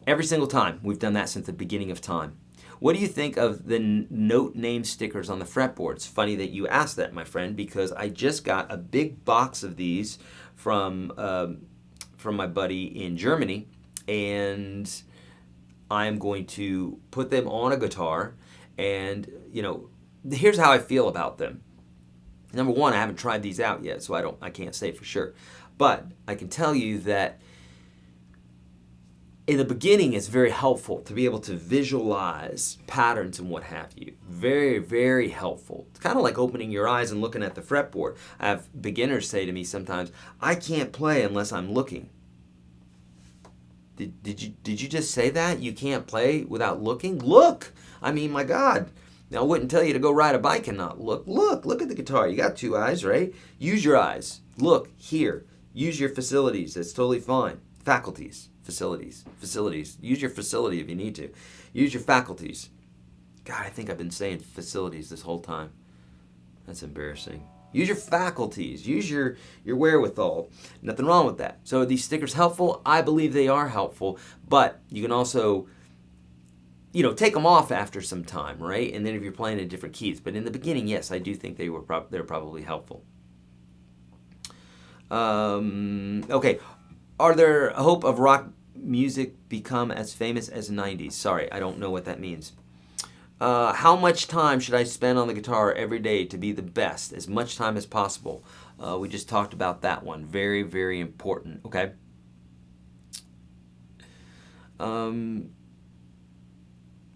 Every single time. We've done that since the beginning of time. What do you think of the note name stickers on the fretboards? Funny that you asked that, my friend, because I just got a big box of these from my buddy in Germany, and I'm going to put them on a guitar, and, here's how I feel about them. Number one, I haven't tried these out yet, so I can't say for sure. But I can tell you that in the beginning, it's very helpful to be able to visualize patterns and what have you. Very, very helpful. It's kind of like opening your eyes and looking at the fretboard. I have beginners say to me sometimes, I can't play unless I'm looking. Did you just say that? You can't play without looking? Look! I mean, my God. Now, I wouldn't tell you to go ride a bike and not look. Look at the guitar. You got two eyes, right? Use your eyes. Look, here. Use your facilities. That's totally fine. Faculties. Facilities. Use your facility if you need to. Use your faculties. God, I think I've been saying facilities this whole time. That's embarrassing. Use your faculties. Use your wherewithal. Nothing wrong with that. So are these stickers helpful? I believe they are helpful, but you can also, take them off after some time, right? And then if you're playing in different keys. But in the beginning, yes, I do think they're probably helpful. Okay. Are there a hope of rock music become as famous as the 90s? Sorry, I don't know what that means. How much time should I spend on the guitar every day to be the best? As much time as possible. We just talked about that one. Very, very important. Okay.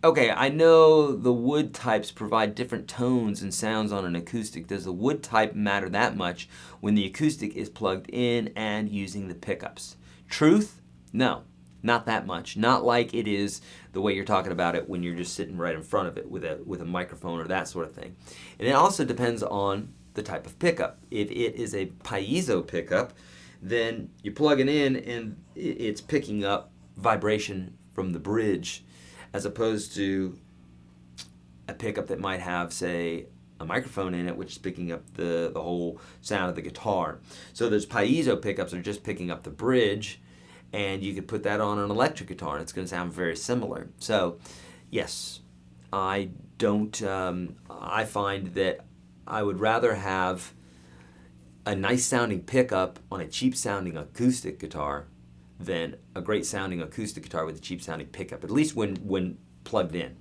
Okay, I know the wood types provide different tones and sounds on an acoustic. Does the wood type matter that much when the acoustic is plugged in and using the pickups? Truth? No, not that much. Not like it is the way you're talking about it when you're just sitting right in front of it with a microphone or that sort of thing. And it also depends on the type of pickup. If it is a piezo pickup, then you plug it in and it's picking up vibration from the bridge, as opposed to a pickup that might have, say, a microphone in it, which is picking up the whole sound of the guitar. So those piezo pickups are just picking up the bridge, and you could put that on an electric guitar, and it's going to sound very similar. So, yes, I I find that I would rather have a nice sounding pickup on a cheap sounding acoustic guitar than a great sounding acoustic guitar with a cheap sounding pickup, at least when plugged in.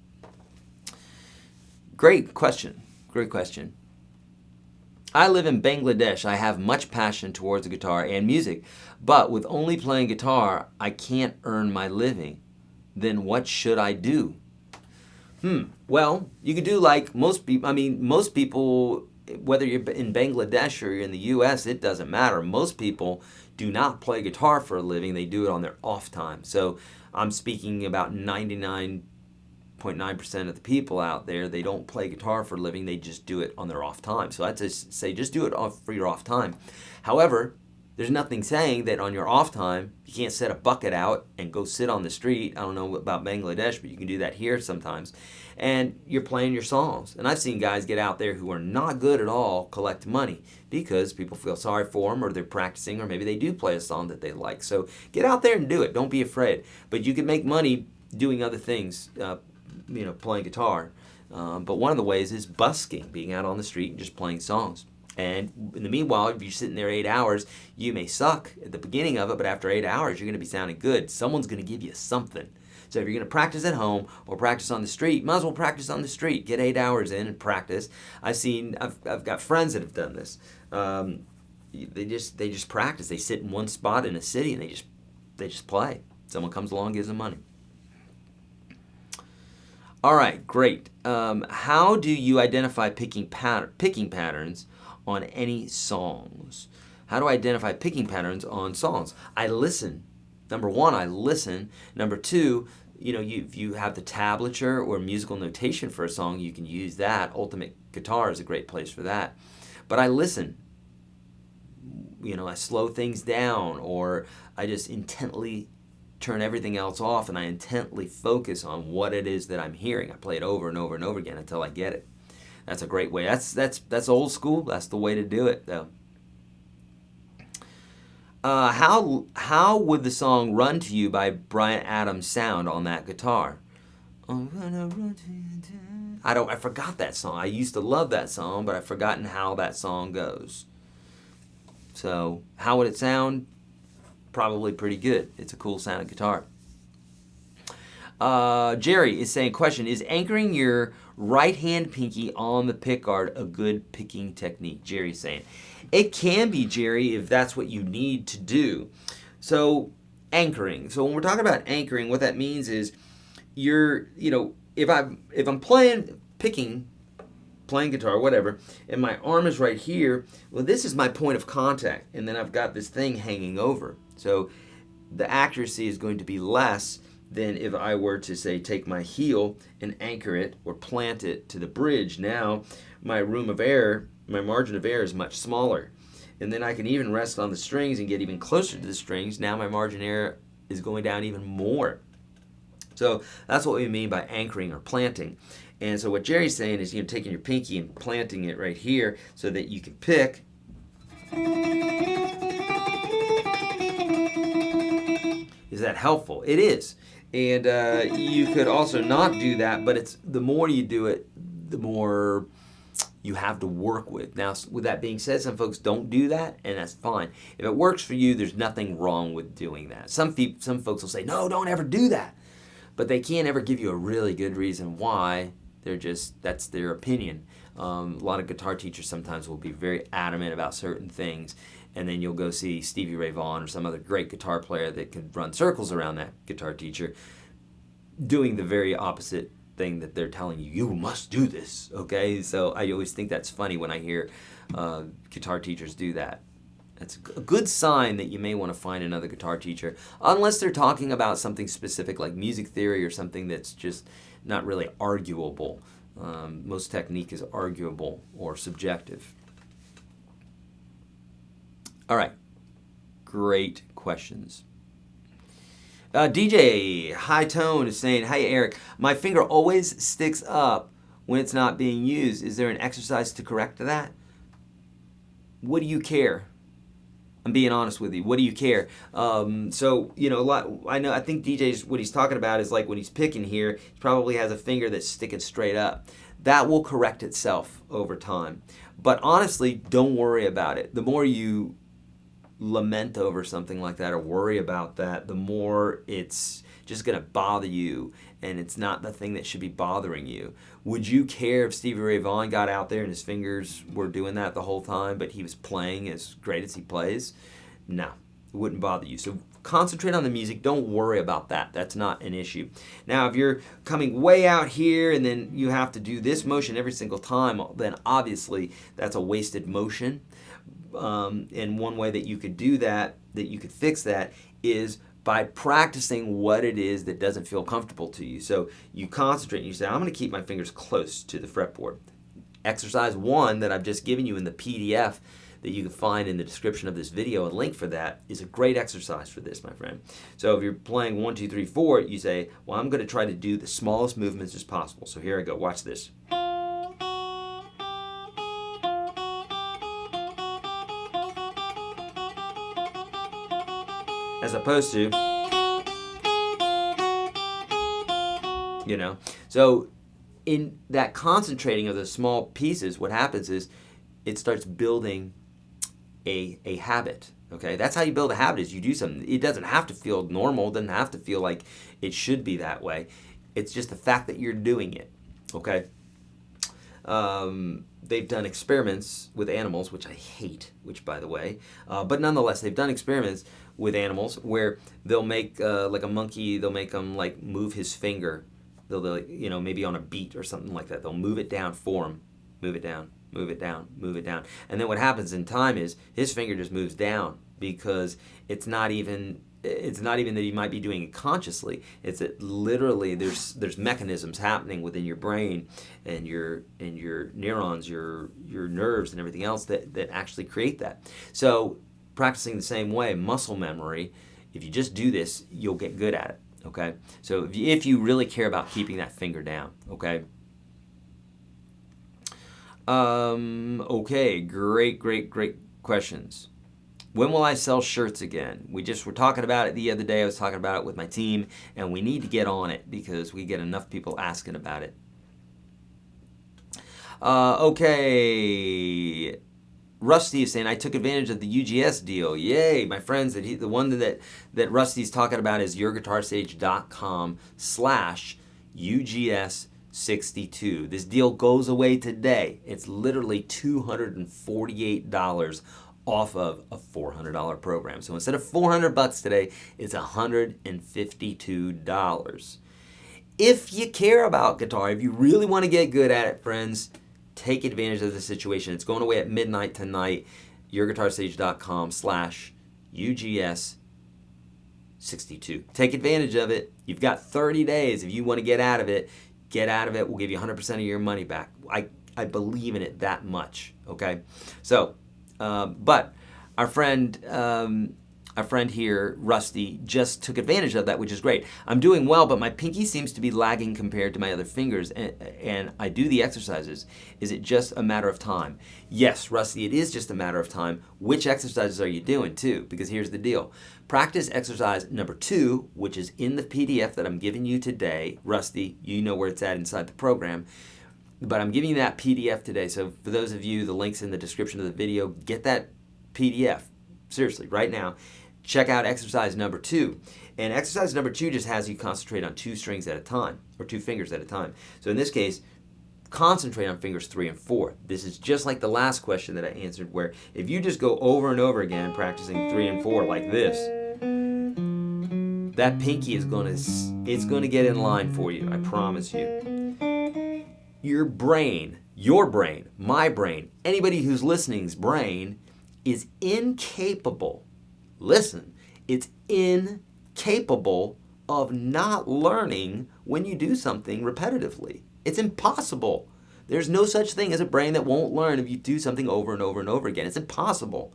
Great question. Great question. I live in Bangladesh. I have much passion towards the guitar and music, but with only playing guitar, I can't earn my living. Then what should I do? Well, you could do like most people. I mean, most people, whether you're in Bangladesh or you're in the U.S., it doesn't matter. Most people do not play guitar for a living. They do it on their off time. So I'm speaking about 99.9% of the people out there. They don't play guitar for a living. They just do it on their off time. So I'd say just do it for your off time. However, there's nothing saying that on your off time, you can't set a bucket out and go sit on the street. I don't know about Bangladesh, but you can do that here sometimes. And you're playing your songs. And I've seen guys get out there who are not good at all collect money because people feel sorry for them, or they're practicing, or maybe they do play a song that they like. So get out there and do it. Don't be afraid. But you can make money doing other things, playing guitar. But one of the ways is busking, being out on the street and just playing songs. And in the meanwhile, if you're sitting there 8 hours, you may suck at the beginning of it, but after 8 hours, you're going to be sounding good. Someone's going to give you something. So if you're going to practice at home or practice on the street, might as well practice on the street. Get 8 hours in and practice. I've got friends that have done this. They just practice. They sit in one spot in a city and they just play. Someone comes along, gives them money. All right, great. How do you identify picking patterns on any songs? How do I identify picking patterns on songs? I listen. Number one, I listen. Number two, if you have the tablature or musical notation for a song, you can use that. Ultimate Guitar is a great place for that. But I listen. I slow things down, or I just intently turn everything else off and I intently focus on what it is that I'm hearing. I play it over and over and over again until I get it. That's a great way. That's old school. That's the way to do it, though. How would the song "Run to You" by Bryan Adams sound on that guitar? I forgot that song. I used to love that song, but I've forgotten how that song goes. So how would it sound? Probably pretty good. It's a cool sounding guitar. Jerry is saying, question, is anchoring your right hand pinky on the pickguard a good picking technique? Jerry's saying, it can be, Jerry, if that's what you need to do. So anchoring. So when we're talking about anchoring, what that means is if I'm playing guitar, whatever, and my arm is right here, well, this is my point of contact, and then I've got this thing hanging over. So the accuracy is going to be less than if I were to, say, take my heel and anchor it or plant it to the bridge. Now my room of error, my margin of error is much smaller. And then I can even rest on the strings and get even closer to the strings. Now my margin of error is going down even more. So that's what we mean by anchoring or planting. And so what Jerry's saying is, taking your pinky and planting it right here so that you can pick. Is that helpful? It is. And you could also not do that, but the more you do it, the more you have to work with. Now, with that being said, some folks don't do that, and that's fine. If it works for you, there's nothing wrong with doing that. Some folks will say, no, don't ever do that. But they can't ever give you a really good reason why. That's their opinion. A lot of guitar teachers sometimes will be very adamant about certain things, and then you'll go see Stevie Ray Vaughan or some other great guitar player that can run circles around that guitar teacher doing the very opposite thing that they're telling you. You must do this, okay? So I always think that's funny when I hear guitar teachers do that. That's a good sign that you may want to find another guitar teacher, unless they're talking about something specific like music theory or something that's just not really arguable. Most technique is arguable or subjective. All right, great questions. DJ High Tone is saying, "Hey Eric, my finger always sticks up when it's not being used. Is there an exercise to correct that? What do you care? I'm being honest with you. What do you care? So, you know, I think DJ's, what he's talking about is like when he's picking here, he probably has a finger that's sticking straight up. That will correct itself over time. But honestly, don't worry about it. The more you lament over something like that or worry about that, the more it's just going to bother you, and it's not the thing that should be bothering you. Would you care if Stevie Ray Vaughan got out there and his fingers were doing that the whole time, but he was playing as great as he plays? No, it wouldn't bother you. So concentrate on the music. Don't worry about that. That's not an issue. Now, if you're coming way out here and then you have to do this motion every single time, then obviously that's a wasted motion. And one way that you could do that you could fix that, is by practicing what it is that doesn't feel comfortable to you. So you concentrate and you say, I'm going to keep my fingers close to the fretboard. Exercise 1 that I've just given you in the PDF that you can find in the description of this video, a link for that, is a great exercise for this, my friend. So if you're playing 1, 2, 3, 4, you say, well, I'm going to try to do the smallest movements as possible. So here I go. Watch this. As opposed to, you know. So in that concentrating of the small pieces, what happens is it starts building a habit. Okay, that's how you build a habit, is you do something. It doesn't have to feel normal, it doesn't have to feel like it should be that way. It's just the fact that you're doing it. Okay. They've done experiments with animals, which I hate, which by the way, but nonetheless, they've done experiments with animals where they'll make, like a monkey, they'll make them like move his finger. They'll, you know, maybe on a beat or something like that. They'll move it down for him, move it down, move it down, move it down. And then what happens in time is his finger just moves down, because it's not even that he might be doing it consciously. It's that literally there's mechanisms happening within your brain and your neurons, your nerves and everything else that actually create that. So practicing the same way, muscle memory, if you just do this, you'll get good at it. Okay? So if you really care about keeping that finger down, okay? Okay, great questions. When will I sell shirts again? We just were talking about it the other day. I was talking about it with my team, and we need to get on it because we get enough people asking about it. Okay. Rusty is saying, I took advantage of the UGS deal. Yay, my friends. The one that Rusty's talking about is YourGuitarSage.com/UGS62. This deal goes away today. It's literally $248 off of a $400 program. So instead of $400 today, it's $152. If you care about guitar, if you really want to get good at it, friends, take advantage of the situation. It's going away at midnight tonight. YourGuitarSage.com/UGS62. Take advantage of it. You've got 30 days. If you want to get out of it, get out of it. We'll give you 100% of your money back. I believe in it that much. Okay? So, but our friend here, Rusty, just took advantage of that, which is great. I'm doing well, but my pinky seems to be lagging compared to my other fingers, and I do the exercises. Is it just a matter of time? Yes, Rusty, it is just a matter of time. Which exercises are you doing, too? Because here's the deal. Practice exercise number 2, which is in the PDF that I'm giving you today. Rusty, you know where it's at inside the program. But I'm giving you that PDF today. So for those of you, the link's in the description of the video. Get that PDF. Seriously, right now. Check out exercise number 2. And exercise number 2 just has you concentrate on 2 strings at a time, or 2 fingers at a time. So in this case, concentrate on fingers 3 and 4. This is just like the last question that I answered, where if you just go over and over again practicing 3 and 4 like this, that pinky is going to get in line for you, I promise you. Your brain, my brain, anybody who's listening's brain is incapable. Listen, it's incapable of not learning when you do something repetitively. It's impossible. There's no such thing as a brain that won't learn if you do something over and over and over again. It's impossible.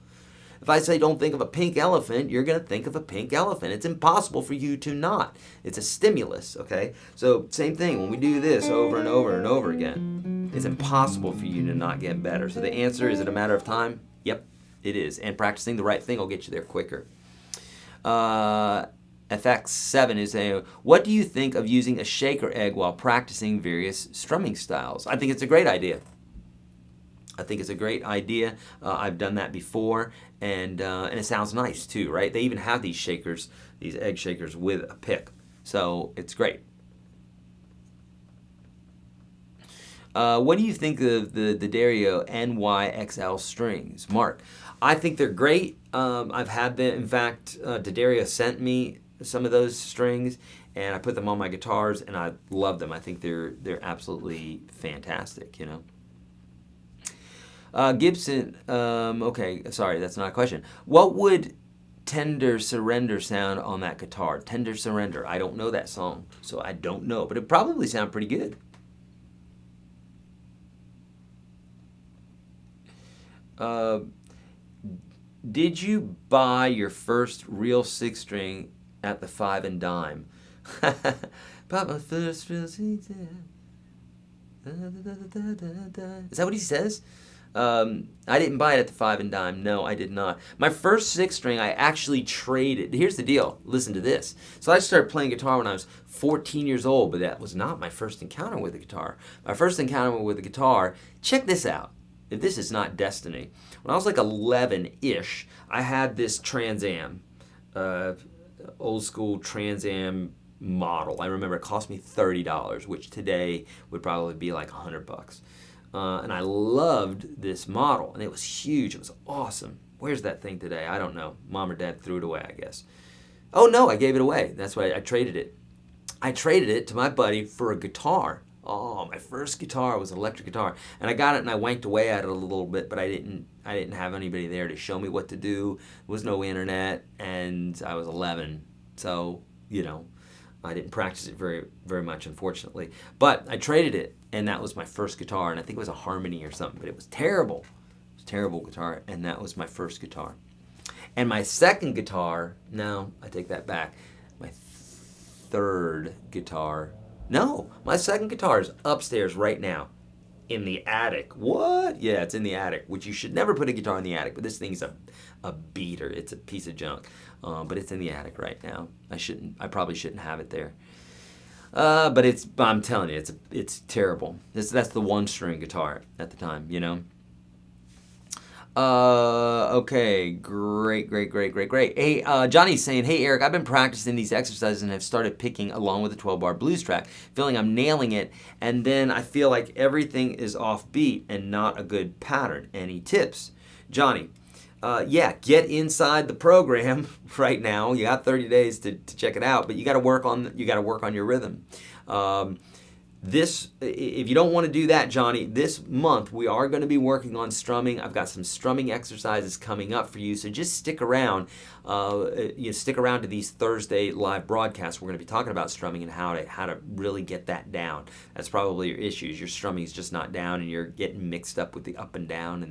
If I say don't think of a pink elephant, you're going to think of a pink elephant. It's impossible for you to not. It's a stimulus, okay? So same thing, when we do this over and over and over again, it's impossible for you to not get better. So the answer, is it a matter of time? Yep, It is. And practicing the right thing will get you there quicker. FX7 is saying, what do you think of using a shaker egg while practicing various strumming styles? I think it's a great idea. I think it's a great idea. I've done that before, and it sounds nice too, right? They even have these shakers, these egg shakers with a pick. So it's great. What do you think of the Dario NYXL strings? Mark, I think they're great. I've had them. In fact, Dario sent me some of those strings, and I put them on my guitars, and I love them. I think they're absolutely fantastic, you know. Gibson, okay, sorry, that's not a question. What would Tender Surrender sound on that guitar? Tender Surrender. I don't know that song, so I don't know, but it probably sound pretty good. Did you buy your first real 6-string at the 5 and Dime? Bought my first real 6. Is that what he says? I didn't buy it at the 5 and Dime. No, I did not. My first 6-string I actually traded. Here's the deal. Listen to this. So I started playing guitar when I was 14 years old, but that was not my first encounter with the guitar. My first encounter with the guitar, check this out. If this is not destiny. When I was like 11-ish, I had this Trans Am, old school Trans Am model. I remember it cost me $30, which today would probably be like $100. And I loved this model, and it was huge. It was awesome. Where's that thing today? I don't know. Mom or Dad threw it away, I guess. Oh no, I gave it away. That's why I traded it. I traded it to my buddy for a guitar. Oh, my first guitar was an electric guitar, and I got it and I wanked away at it a little bit, but I didn't have anybody there to show me what to do. There was no internet, and I was 11, so you know, I didn't practice it very much, unfortunately. But I traded it, and that was my first guitar, and I think it was a Harmony or something, but it was terrible. It was a terrible guitar, and that was my first guitar. And my second guitar, no, I take that back. My third guitar. No, my second guitar is upstairs right now in the attic. What? Yeah, it's in the attic, which you should never put a guitar in the attic, but this thing's a beater. It's a piece of junk, but it's in the attic right now. I probably shouldn't have it there. But I'm telling you, it's terrible. That's the 1-string guitar at the time, you know. Okay, great. Hey, Johnny's saying, hey, Eric, I've been practicing these exercises and have started picking along with the 12-bar blues track, feeling I'm nailing it, and then I feel like everything is off beat and not a good pattern. Any tips? Johnny, yeah, get inside the program right now. You got 30 days to check it out, but you got to work on your rhythm. If you don't want to do that, Johnny, this month we are going to be working on strumming. I've got some strumming exercises coming up for you, so just stick around. Stick around to these Thursday live broadcasts. We're going to be talking about strumming and how to really get that down. That's probably your issues. Your strumming is just not down, and you're getting mixed up with the up and down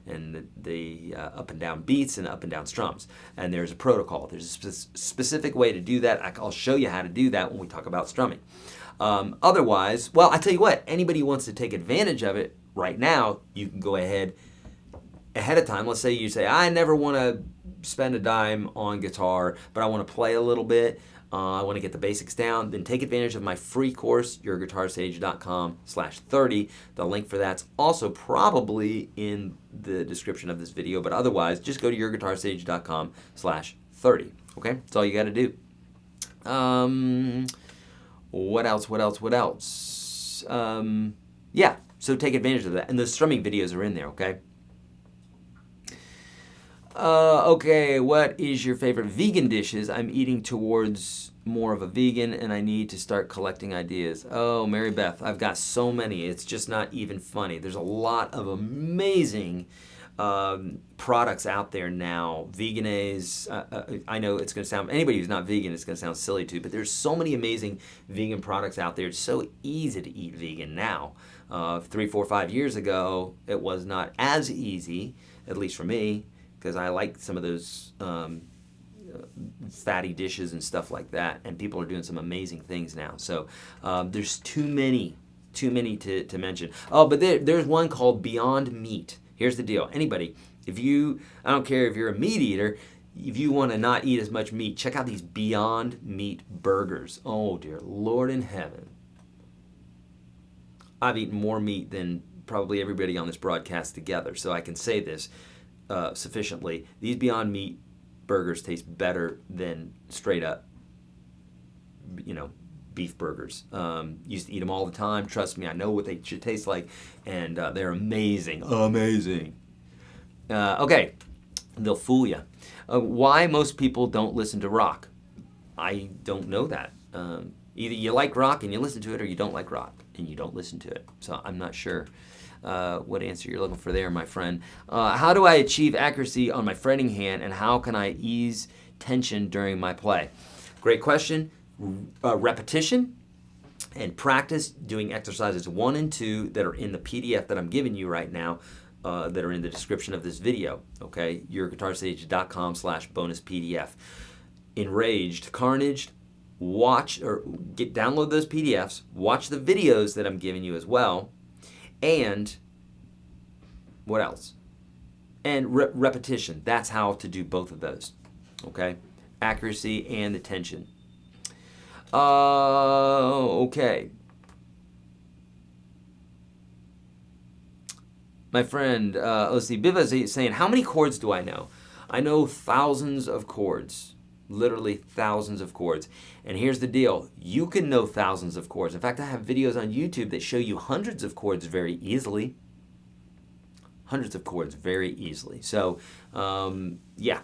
and the up and down beats and up and down strums. And there's a protocol. There's a specific way to do that. I'll show you how to do that when we talk about strumming. Otherwise, well, I tell you what, anybody who wants to take advantage of it right now, you can go ahead of time. Let's say you say, I never want to spend a dime on guitar, but I want to play a little bit. I want to get the basics down. Then take advantage of my free course, YourGuitarSage.com/30. The link for that's also probably in the description of this video, but otherwise, just go to YourGuitarSage.com/30. Okay, that's all you got to do. What else? Yeah, so take advantage of that. And the strumming videos are in there, okay? Okay, what is your favorite vegan dishes? I'm eating towards more of a vegan, and I need to start collecting ideas. Oh, Mary Beth, I've got so many. It's just not even funny. There's a lot of amazing products out there now. Veganese, I know it's going to sound, anybody who's not vegan, it's going to sound silly too, but there's so many amazing vegan products out there. It's so easy to eat vegan now. 3, 4, 5 years ago, it was not as easy, at least for me, because I like some of those fatty dishes and stuff like that, and people are doing some amazing things now. So there's too many to mention. Oh, but there's one called Beyond Meat. Here's the deal. Anybody, I don't care if you're a meat eater, if you want to not eat as much meat, check out these Beyond Meat burgers. Oh, dear Lord in heaven. I've eaten more meat than probably everybody on this broadcast together, so I can say this sufficiently. These Beyond Meat burgers taste better than straight up, beef burgers. Used to eat them all the time. Trust me, I know what they should taste like, and they're amazing. Amazing. Okay, they'll fool you. Why most people don't listen to rock? I don't know that. Either you like rock and you listen to it, or you don't like rock and you don't listen to it. So I'm not sure what answer you're looking for there, my friend. How do I achieve accuracy on my fretting hand, and how can I ease tension during my play? Great question. Repetition and practice doing exercises 1 and 2 that are in the PDF that I'm giving you right now, that are in the description of this video. Okay, YourGuitarSage.com/bonus PDF. Enraged, Carnage. Download those PDFs. Watch the videos that I'm giving you as well, and what else? And repetition. That's how to do both of those. Okay, accuracy and the tension. Okay. My friend, let's see, Biva is saying, how many chords do I know? I know thousands of chords, literally thousands of chords. And here's the deal, you can know thousands of chords. In fact, I have videos on YouTube that show you hundreds of chords very easily. Hundreds of chords very easily. So, yeah.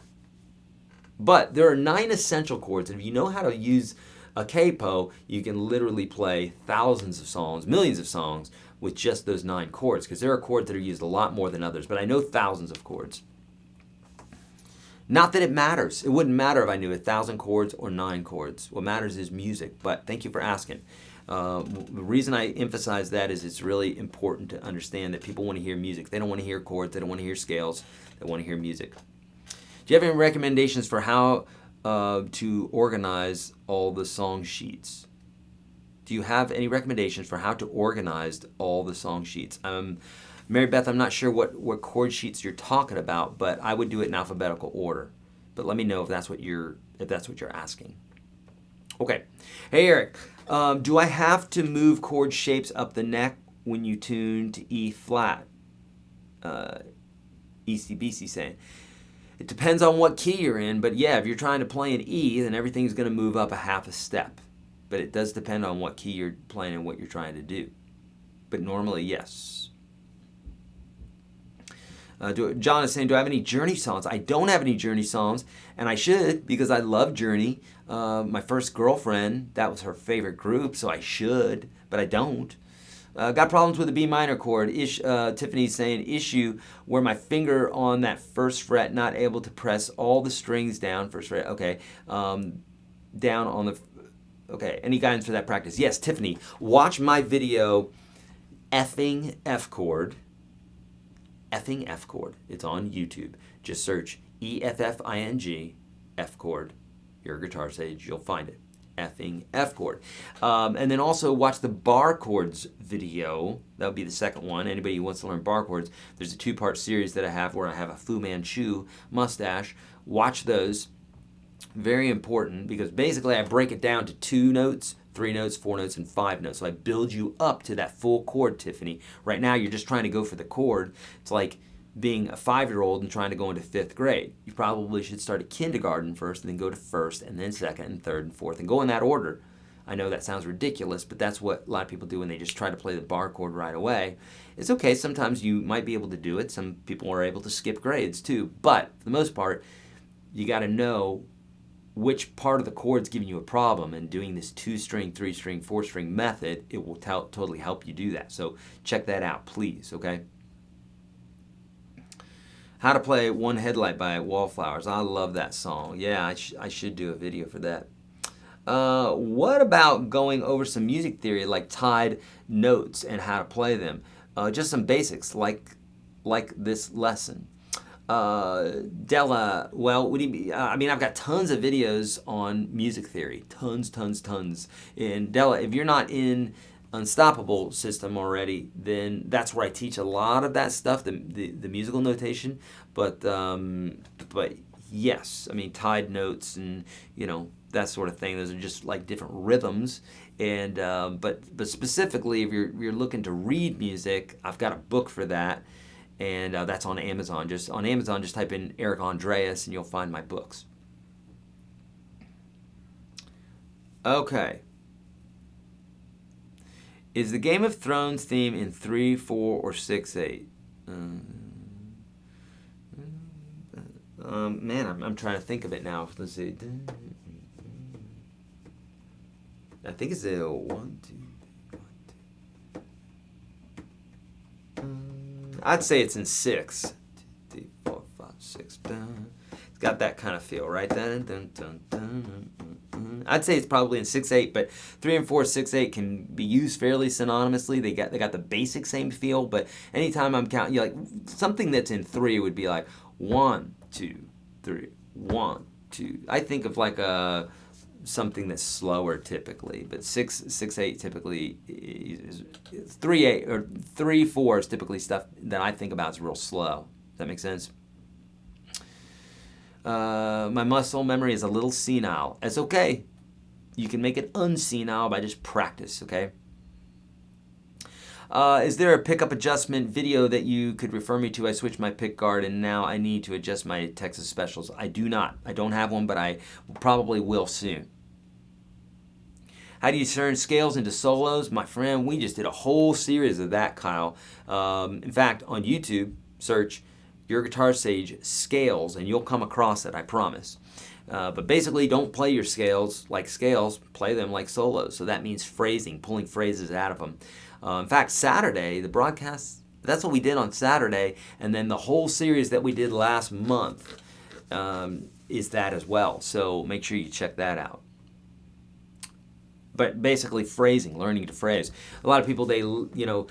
But there are 9 essential chords, and if you know how to use a capo, you can literally play thousands of songs, millions of songs with just those 9 chords, because there are chords that are used a lot more than others, but I know thousands of chords. Not that it matters. It wouldn't matter if I knew 1,000 chords or 9 chords. What matters is music, but thank you for asking. The reason I emphasize that is it's really important to understand that people want to hear music. They don't want to hear chords. They don't want to hear scales. They want to hear music. Do you have any recommendations for how to organize all the song sheets? Do you have any recommendations for how to organize all the song sheets? Mary Beth, I'm not sure what chord sheets you're talking about, but I would do it in alphabetical order. But let me know if that's what you're asking. Okay. Hey Eric, do I have to move chord shapes up the neck when you tune to E flat? ECBC saying. It depends on what key you're in, but yeah, if you're trying to play an E, then everything's going to move up a half a step. But it does depend on what key you're playing and what you're trying to do. But normally, yes. John is saying, do I have any Journey songs? I don't have any Journey songs, and I should, because I love Journey. My first girlfriend, that was her favorite group, so I should, but I don't. Got problems with the B minor chord. Tiffany's saying, issue where my finger on that first fret, not able to press all the strings down, first fret, okay, down on the, okay, any guidance for that practice? Yes, Tiffany, watch my video, Effing F chord. Effing F chord. It's on YouTube. Just search EFFING F chord, Your Guitar Sage. You'll find it. Effing F chord. And then also watch the bar chords video. That would be the second one. Anybody who wants to learn bar chords, there's a 2-part series that I have where I have a Fu Manchu mustache. Watch those. Very important, because basically I break it down to 2 notes, 3 notes, 4 notes, and 5 notes. So I build you up to that full chord, Tiffany. Right now you're just trying to go for the chord. It's like being a 5-year-old and trying to go into 5th grade. You probably should start at kindergarten first, and then go to 1st, and then 2nd, and 3rd, and 4th, and go in that order. I know that sounds ridiculous, but that's what a lot of people do when they just try to play the bar chord right away. It's okay, sometimes you might be able to do it. Some people are able to skip grades too, but for the most part, you got to know which part of the chord's giving you a problem, and doing this 2-string, 3-string, 4-string method, it will totally help you do that. So check that out, please, okay? How to Play One Headlight by Wallflowers. I love that song. Yeah, I should do a video for that. What about going over some music theory like tied notes and how to play them? Just some basics like this lesson. Della, well, what do you mean? I mean, I've got tons of videos on music theory. Tons. And Della, if you're not in Unstoppable system already, then that's where I teach a lot of that stuff, the musical notation. But yes, I mean tied notes and that sort of thing. Those are just like different rhythms. And but specifically, if you're looking to read music, I've got a book for that, and that's on Amazon. Just on Amazon, just type in Eric Andreas, and you'll find my books. Okay. Is the Game of Thrones theme in 3, 4, or 6/8? Man, I'm trying to think of it now. Let's see. I think it's a 1, 2, 1, 2. I'd say it's in 6. 2, 3, 4, 5, 6. It's got that kind of feel, right? I'd say it's probably in 6/8, but 3 and 4, 6/8 can be used fairly synonymously. They got the basic same feel, but anytime I'm counting, like something that's in 3 would be like 1, 2, 3, 1, 2. I think of like something that's slower typically, but 6/8 typically is 3/8 or 3/4 is typically stuff that I think about as real slow. Does that make sense? My muscle memory is a little senile. It's okay. You can make it unsenile by just practice, okay? Is there a pickup adjustment video that you could refer me to? I switched my pick guard and now I need to adjust my Texas specials. I do not. I don't have one, but I probably will soon. How do you turn scales into solos? My friend, we just did a whole series of that, Kyle. In fact, on YouTube, search YourGuitarSage scales and you'll come across it, I promise. But basically, don't play your scales like scales, play them like solos. So that means phrasing, pulling phrases out of them. In fact, Saturday, the broadcast, that's what we did on Saturday, and then the whole series that we did last month is that as well. So make sure you check that out. But basically, phrasing, learning to phrase. A lot of people, the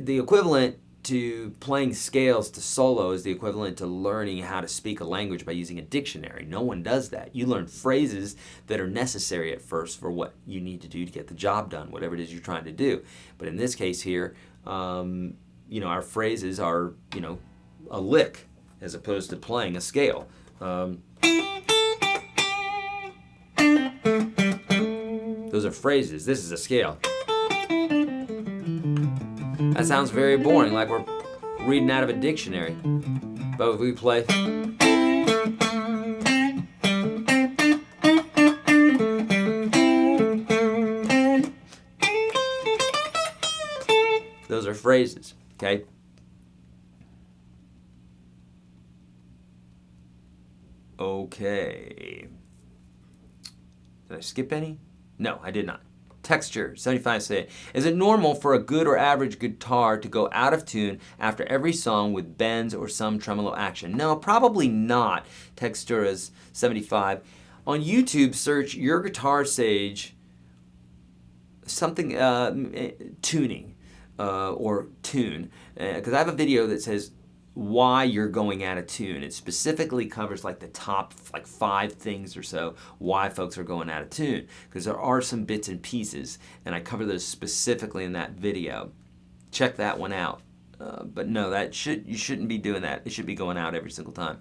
equivalent to playing scales to solo is the equivalent to learning how to speak a language by using a dictionary. No one does that. You learn phrases that are necessary at first for what you need to do to get the job done, whatever it is you're trying to do. But in this case here, our phrases are, a lick as opposed to playing a scale. Those are phrases. This is a scale. That sounds very boring, like we're reading out of a dictionary. But if we play... Those are phrases, okay? Okay. Did I skip any? No, I did not. Texture, 75 say, is it normal for a good or average guitar to go out of tune after every song with bends or some tremolo action? No, probably not. Texture is 75. On YouTube, search YourGuitarSage something tuning or tune, because I have a video that says why you're going out of tune. It specifically covers like the top 5 things or so why folks are going out of tune, because there are some bits and pieces and I cover those specifically in that video. Check that one out. But no, you shouldn't be doing that. It should be going out every single time.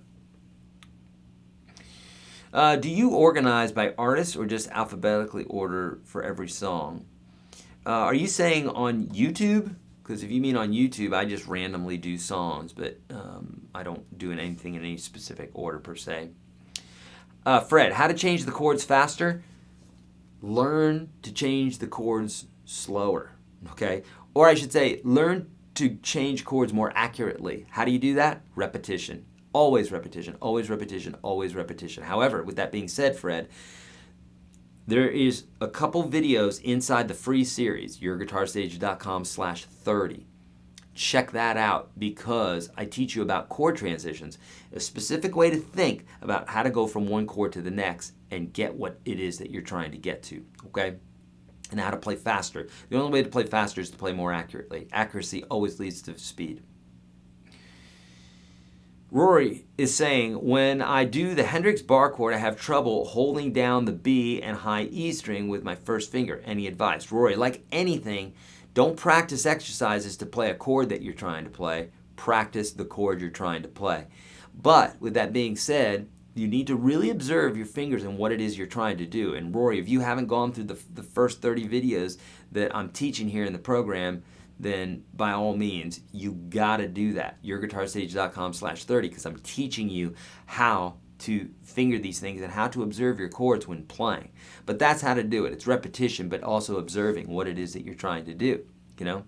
Do you organize by artists or just alphabetically order for every song? Are you saying on YouTube? Because if you mean on YouTube, I just randomly do songs, but I don't do anything in any specific order per se. Fred, how to change the chords faster? Learn to change the chords slower, okay? Or I should say, learn to change chords more accurately. How do you do that? Repetition. Always repetition, always repetition, always repetition. However, with that being said, Fred, there is a couple videos inside the free series, YourGuitarSage.com/30. Check that out because I teach you about chord transitions, a specific way to think about how to go from one chord to the next and get what it is that you're trying to get to, okay? And how to play faster. The only way to play faster is to play more accurately. Accuracy always leads to speed. Rory is saying, when I do the Hendrix bar chord, I have trouble holding down the B and high E string with my first finger. Any advice? Rory, like anything, don't practice exercises to play a chord that you're trying to play. Practice the chord you're trying to play. But with that being said, you need to really observe your fingers and what it is you're trying to do. And Rory, if you haven't gone through the first 30 videos that I'm teaching here in the program, then by all means, you gotta do that. YourGuitarSage.com/30, because I'm teaching you how to finger these things and how to observe your chords when playing. But that's how to do it. It's repetition, but also observing what it is that you're trying to do, you know?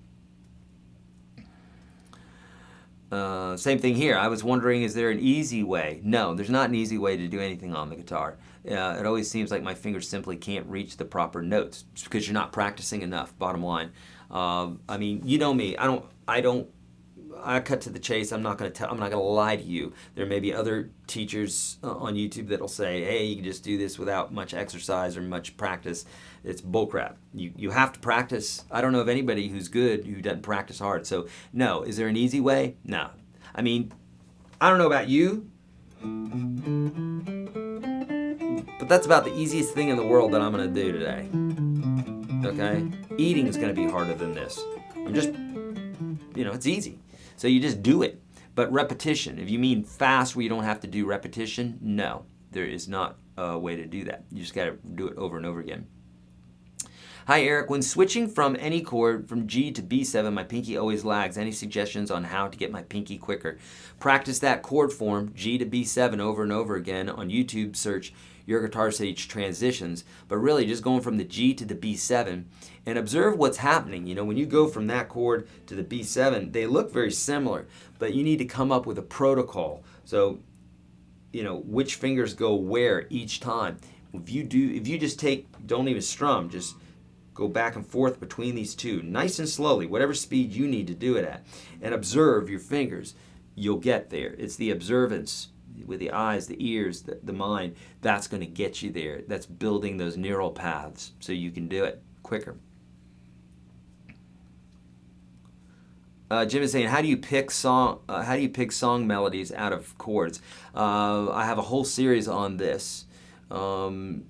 Same thing here. I was wondering, is there an easy way? No, there's not an easy way to do anything on the guitar. It always seems like my fingers simply can't reach the proper notes. It's because you're not practicing enough, bottom line. I mean, you know me. I cut to the chase. I'm not gonna lie to you. There may be other teachers on YouTube that'll say, hey, you can just do this without much exercise or much practice. It's bullcrap. You have to practice. I don't know of anybody who's good who doesn't practice hard. So no, is there an easy way? No. I mean, I don't know about you, but that's about the easiest thing in the world that I'm gonna do today. Okay? Eating is gonna be harder than this. I'm just, it's easy. So you just do it. But repetition, if you mean fast where you don't have to do repetition, no, there is not a way to do that. You just got to do it over and over again. Hi, Eric. When switching from any chord from G to B7, my pinky always lags. Any suggestions on how to get my pinky quicker? Practice that chord form, G to B7, over and over again. On YouTube, search Your Guitar Sage transitions. But really, just going from the G to the B7 and observe what's happening. When you go from that chord to the B7, they look very similar, but you need to come up with a protocol. So, which fingers go where each time. If you just don't even strum, just go back and forth between these two, nice and slowly, whatever speed you need to do it at, and observe your fingers, you'll get there. It's the observance with the eyes, the ears, the mind, that's going to get you there. That's building those neural paths so you can do it quicker. Jim is saying, how do you pick song melodies out of chords? I have a whole series on this. Sir,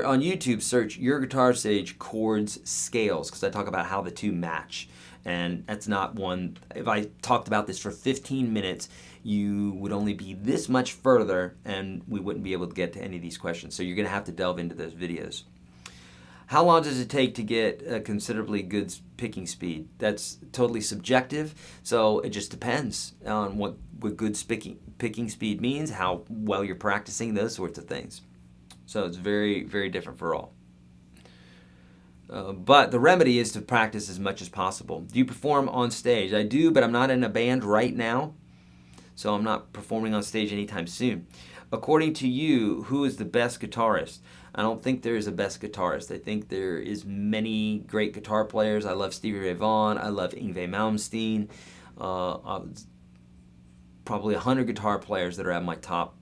on YouTube, search Your Guitar Sage chords scales, because I talk about how the two match. And that's not one. If I talked about this for 15 minutes, you would only be this much further, and we wouldn't be able to get to any of these questions. So you're going to have to delve into those videos. How long does it take to get a considerably good picking speed? That's totally subjective, so it just depends on what good picking speed means, how well you're practicing, those sorts of things. So it's very, very different for all. But the remedy is to practice as much as possible. Do you perform on stage? I do, but I'm not in a band right now, so I'm not performing on stage anytime soon. According to you, who is the best guitarist? I don't think there is a best guitarist. I think there is many great guitar players. I love Stevie Ray Vaughan. I love Yngwie Malmsteen. Probably 100 guitar players that are at my top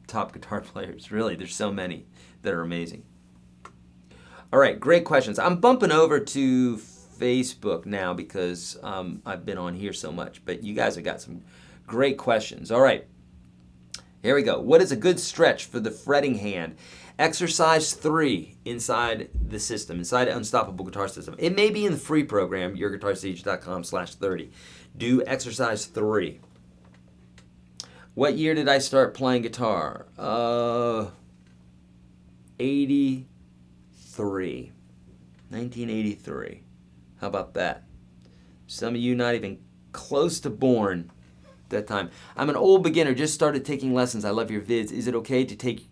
guitar players. Really, there's so many that are amazing. All right, great questions. I'm bumping over to Facebook now because I've been on here so much, but you guys have got some great questions. All right. Here we go. What is a good stretch for the fretting hand? Exercise 3 inside the system, inside Unstoppable Guitar System. It may be in the free program, YourGuitarSage.com/30. Do exercise 3. What year did I start playing guitar? 83. 1983. How about that? Some of you not even close to born that time. I'm an old beginner, just started taking lessons. I love your vids. Is it okay to take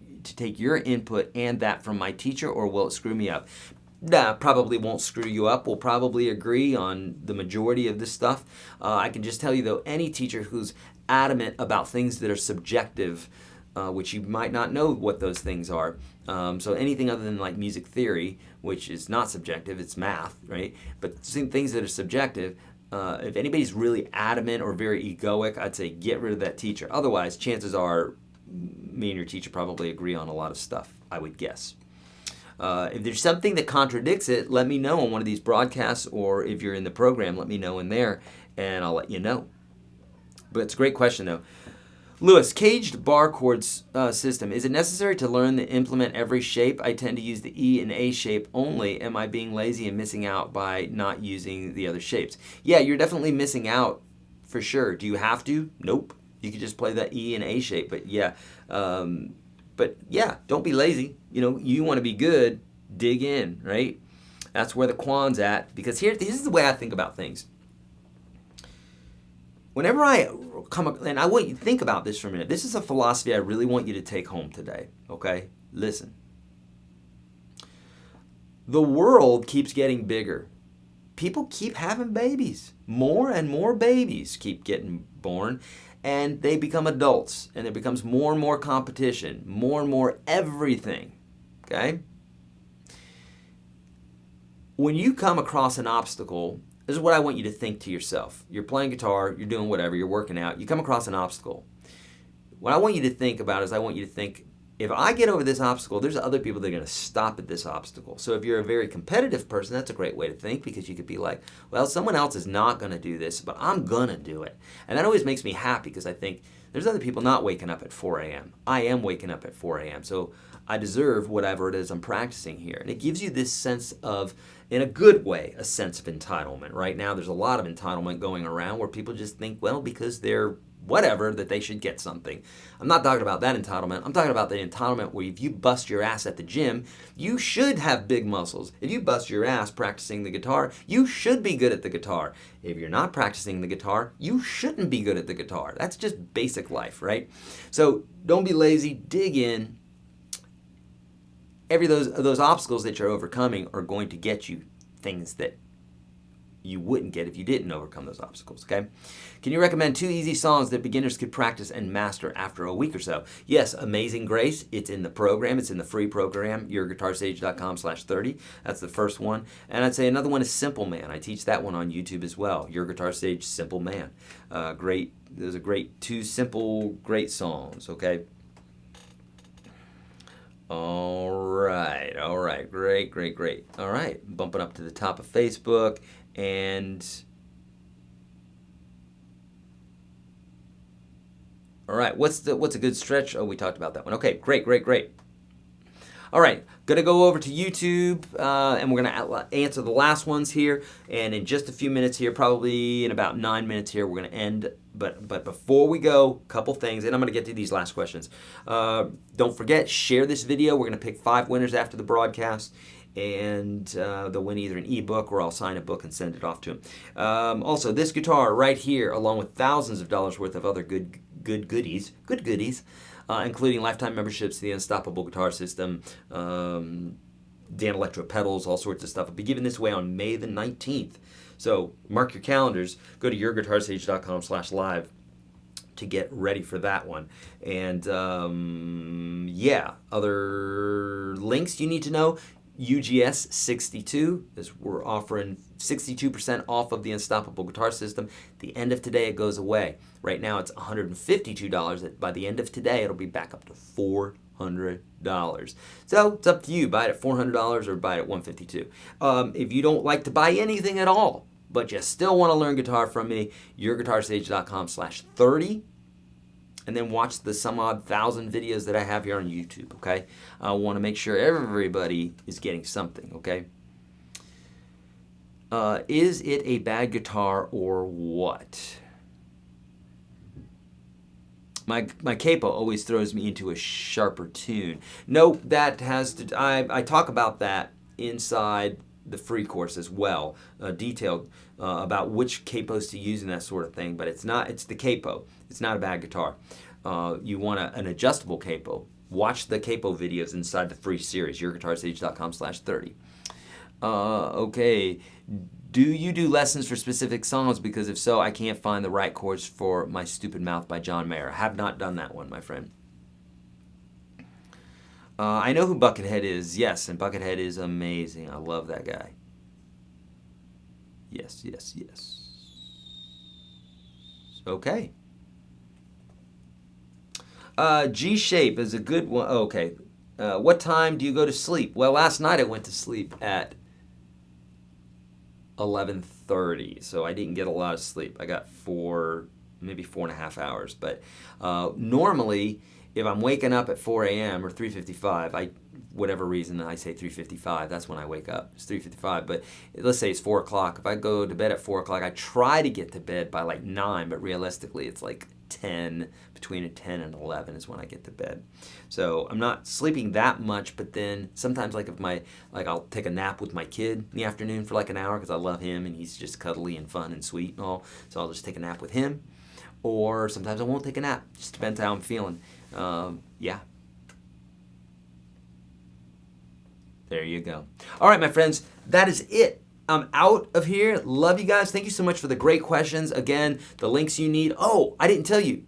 your input and that from my teacher, or will it screw me up? Nah, probably won't screw you up. We'll probably agree on the majority of this stuff. I can just tell you though, any teacher who's adamant about things that are subjective, which you might not know what those things are. So anything other than like music theory, which is not subjective, it's math, right? But things that are subjective, if anybody's really adamant or very egoic, I'd say get rid of that teacher. Otherwise, chances are me and your teacher probably agree on a lot of stuff, I would guess. If there's something that contradicts it, let me know on one of these broadcasts, or if you're in the program, let me know in there, and I'll let you know. But it's a great question, though. Lewis, caged bar chords system. Is it necessary to learn to implement every shape? I tend to use the E and A shape only. Am I being lazy and missing out by not using the other shapes? Yeah, you're definitely missing out for sure. Do you have to? Nope. You could just play the E and A shape. But yeah, don't be lazy. You know, you want to be good. Dig in, right? That's where the quan's at. Because this is the way I think about things. Whenever I and I want you to think about this for a minute. This is a philosophy I really want you to take home today, okay? Listen. The world keeps getting bigger. People keep having babies. More and more babies keep getting born, and they become adults, and there becomes more and more competition, more and more everything, okay? When you come across an obstacle, this is what I want you to think to yourself. You're playing guitar, you're doing whatever, you're working out, you come across an obstacle. What I want you to think about is I want you to think, if I get over this obstacle, there's other people that are going to stop at this obstacle. So if you're a very competitive person, that's a great way to think, because you could be like, well, someone else is not going to do this, but I'm going to do it. And that always makes me happy, because I think there's other people not waking up at 4 a.m. I am waking up at 4 a.m. So I deserve whatever it is I'm practicing here. And it gives you this sense of, in a good way, a sense of entitlement. Right now, there's a lot of entitlement going around where people just think, well, because they're whatever, that they should get something. I'm not talking about that entitlement. I'm talking about the entitlement where if you bust your ass at the gym, you should have big muscles. If you bust your ass practicing the guitar, you should be good at the guitar. If you're not practicing the guitar, you shouldn't be good at the guitar. That's just basic life, right? So don't be lazy. Dig in. Those obstacles that you're overcoming are going to get you things that you wouldn't get if you didn't overcome those obstacles, okay? Can you recommend 2 easy songs that beginners could practice and master after a week or so? Yes, Amazing Grace. It's in the program. It's in the free program, YourGuitarSage.com/30. That's the first one. And I'd say another one is Simple Man. I teach that one on YouTube as well. Your Guitar Sage, Simple Man. Great. Those are great 2 simple, great songs, okay? All right, great. All right, bumping up to the top of Facebook, and all right, what's a good stretch? Oh, we talked about that one. Okay, great. All right, gonna go over to YouTube, and we're gonna answer the last ones here, and in just a few minutes here, probably in about 9 minutes here, we're gonna end. But before we go, a couple things, and I'm gonna get to these last questions. Don't forget, share this video. We're gonna pick 5 winners after the broadcast, and they'll win either an ebook, or I'll sign a book and send it off to them. Also, this guitar right here, along with thousands of dollars worth of other good goodies, including lifetime memberships to the Unstoppable Guitar System, Dan Electro pedals, all sorts of stuff. I'll be giving this away on May the 19th. So mark your calendars. Go to YourGuitarSage.com/live to get ready for that one. And other links you need to know. UGS 62 is we're offering 62% off of the Unstoppable Guitar System. At the end of today, it goes away. Right now, it's $152. By the end of today, it'll be back up to $400. So it's up to you. Buy it at $400 or buy it at $152. If you don't like to buy anything at all, but you still want to learn guitar from me, YourGuitarSage.com/30. And then watch the some odd 1,000 videos that I have here on YouTube, okay? I want to make sure everybody is getting something, okay? Is it a bad guitar or what? My capo always throws me into a sharper tune. No, that has to... I talk about that inside the free course as well, detailed about which capos to use and that sort of thing, but it's the capo. It's not a bad guitar. You want an adjustable capo. Watch the capo videos inside the free series, YourGuitarSage.com/30. Okay, do you do lessons for specific songs? Because if so, I can't find the right chords for My Stupid Mouth by John Mayer. I have not done that one, my friend. I know who Buckethead is. Yes, and Buckethead is amazing. I love that guy. Yes. Okay. G shape is a good one. Oh, okay. What time do you go to sleep? Well, last night I went to sleep at 11:30, so I didn't get a lot of sleep. I got maybe 4.5 hours. But normally, if I'm waking up at 4 a.m. or 3:55, whatever reason I say 3:55, that's when I wake up. It's 3:55, but let's say it's 4 o'clock. If I go to bed at 4 o'clock, I try to get to bed by like 9, but realistically it's like 10, between 10 and 11 is when I get to bed. So I'm not sleeping that much, but then sometimes like I'll take a nap with my kid in the afternoon for like an hour because I love him and he's just cuddly and fun and sweet and all. So I'll just take a nap with him. Or sometimes I won't take a nap. Just depends how I'm feeling. Yeah. There you go. All right, my friends, that is it. I'm out of here. Love you guys. Thank you so much for the great questions. Again, the links you need. Oh, I didn't tell you.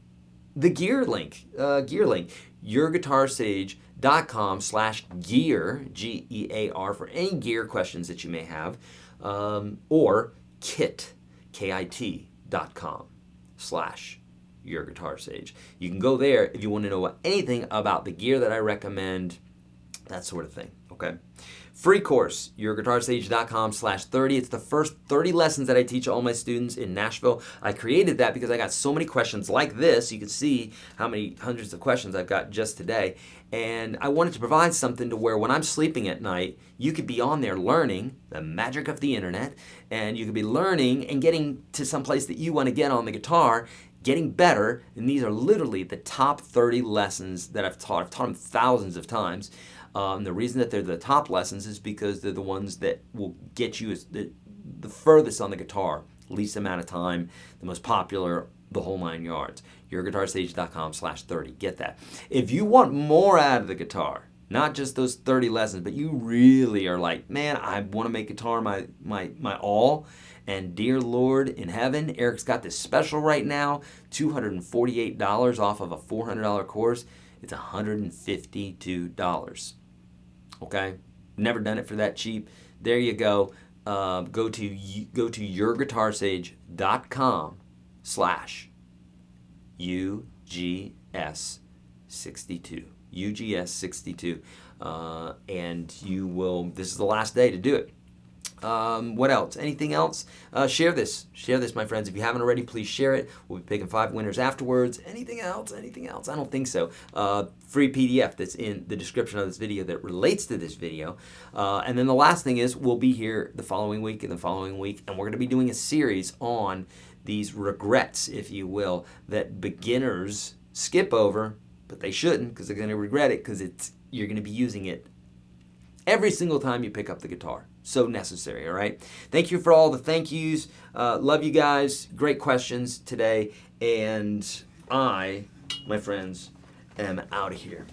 The gear link. YourGuitarSage.com/gear, Gear, for any gear questions that you may have. Or kit, KIT.com/YourGuitarSage. You can go there if you want to know anything about the gear that I recommend, that sort of thing, okay? Free course, YourGuitarSage.com/30. It's the first 30 lessons that I teach all my students in Nashville. I created that because I got so many questions like this. You can see how many hundreds of questions I've got just today. And I wanted to provide something to where when I'm sleeping at night, you could be on there learning the magic of the internet, and you could be learning and getting to some place that you want to get on the guitar, getting better. And these are literally the top 30 lessons that I've taught. I've taught them thousands of times. The reason that they're the top lessons is because they're the ones that will get you the furthest on the guitar, least amount of time, the most popular, the whole 9 yards. YourGuitarSage.com/30. Get that. If you want more out of the guitar, not just those 30 lessons, but you really are like, man, I want to make guitar my all. And dear Lord in heaven, Eric's got this special right now, $248 off of a $400 course. It's $152. Okay, never done it for that cheap. There you go. Go to YourGuitarSage.com/UGS62. UGS62. And you will, this is the last day to do it. What else? Anything else? Share this. Share this, my friends. If you haven't already, please share it. We'll be picking 5 winners afterwards. Anything else? Anything else? I don't think so. Free PDF that's in the description of this video that relates to this video. And then the last thing is we'll be here the following week and the following week, and we're going to be doing a series on these regrets, if you will, that beginners skip over, but they shouldn't because they're going to regret it because you're going to be using it every single time you pick up the guitar. So necessary, all right? Thank you for all the thank yous. Love you guys. Great questions today. And I, my friends, am out of here.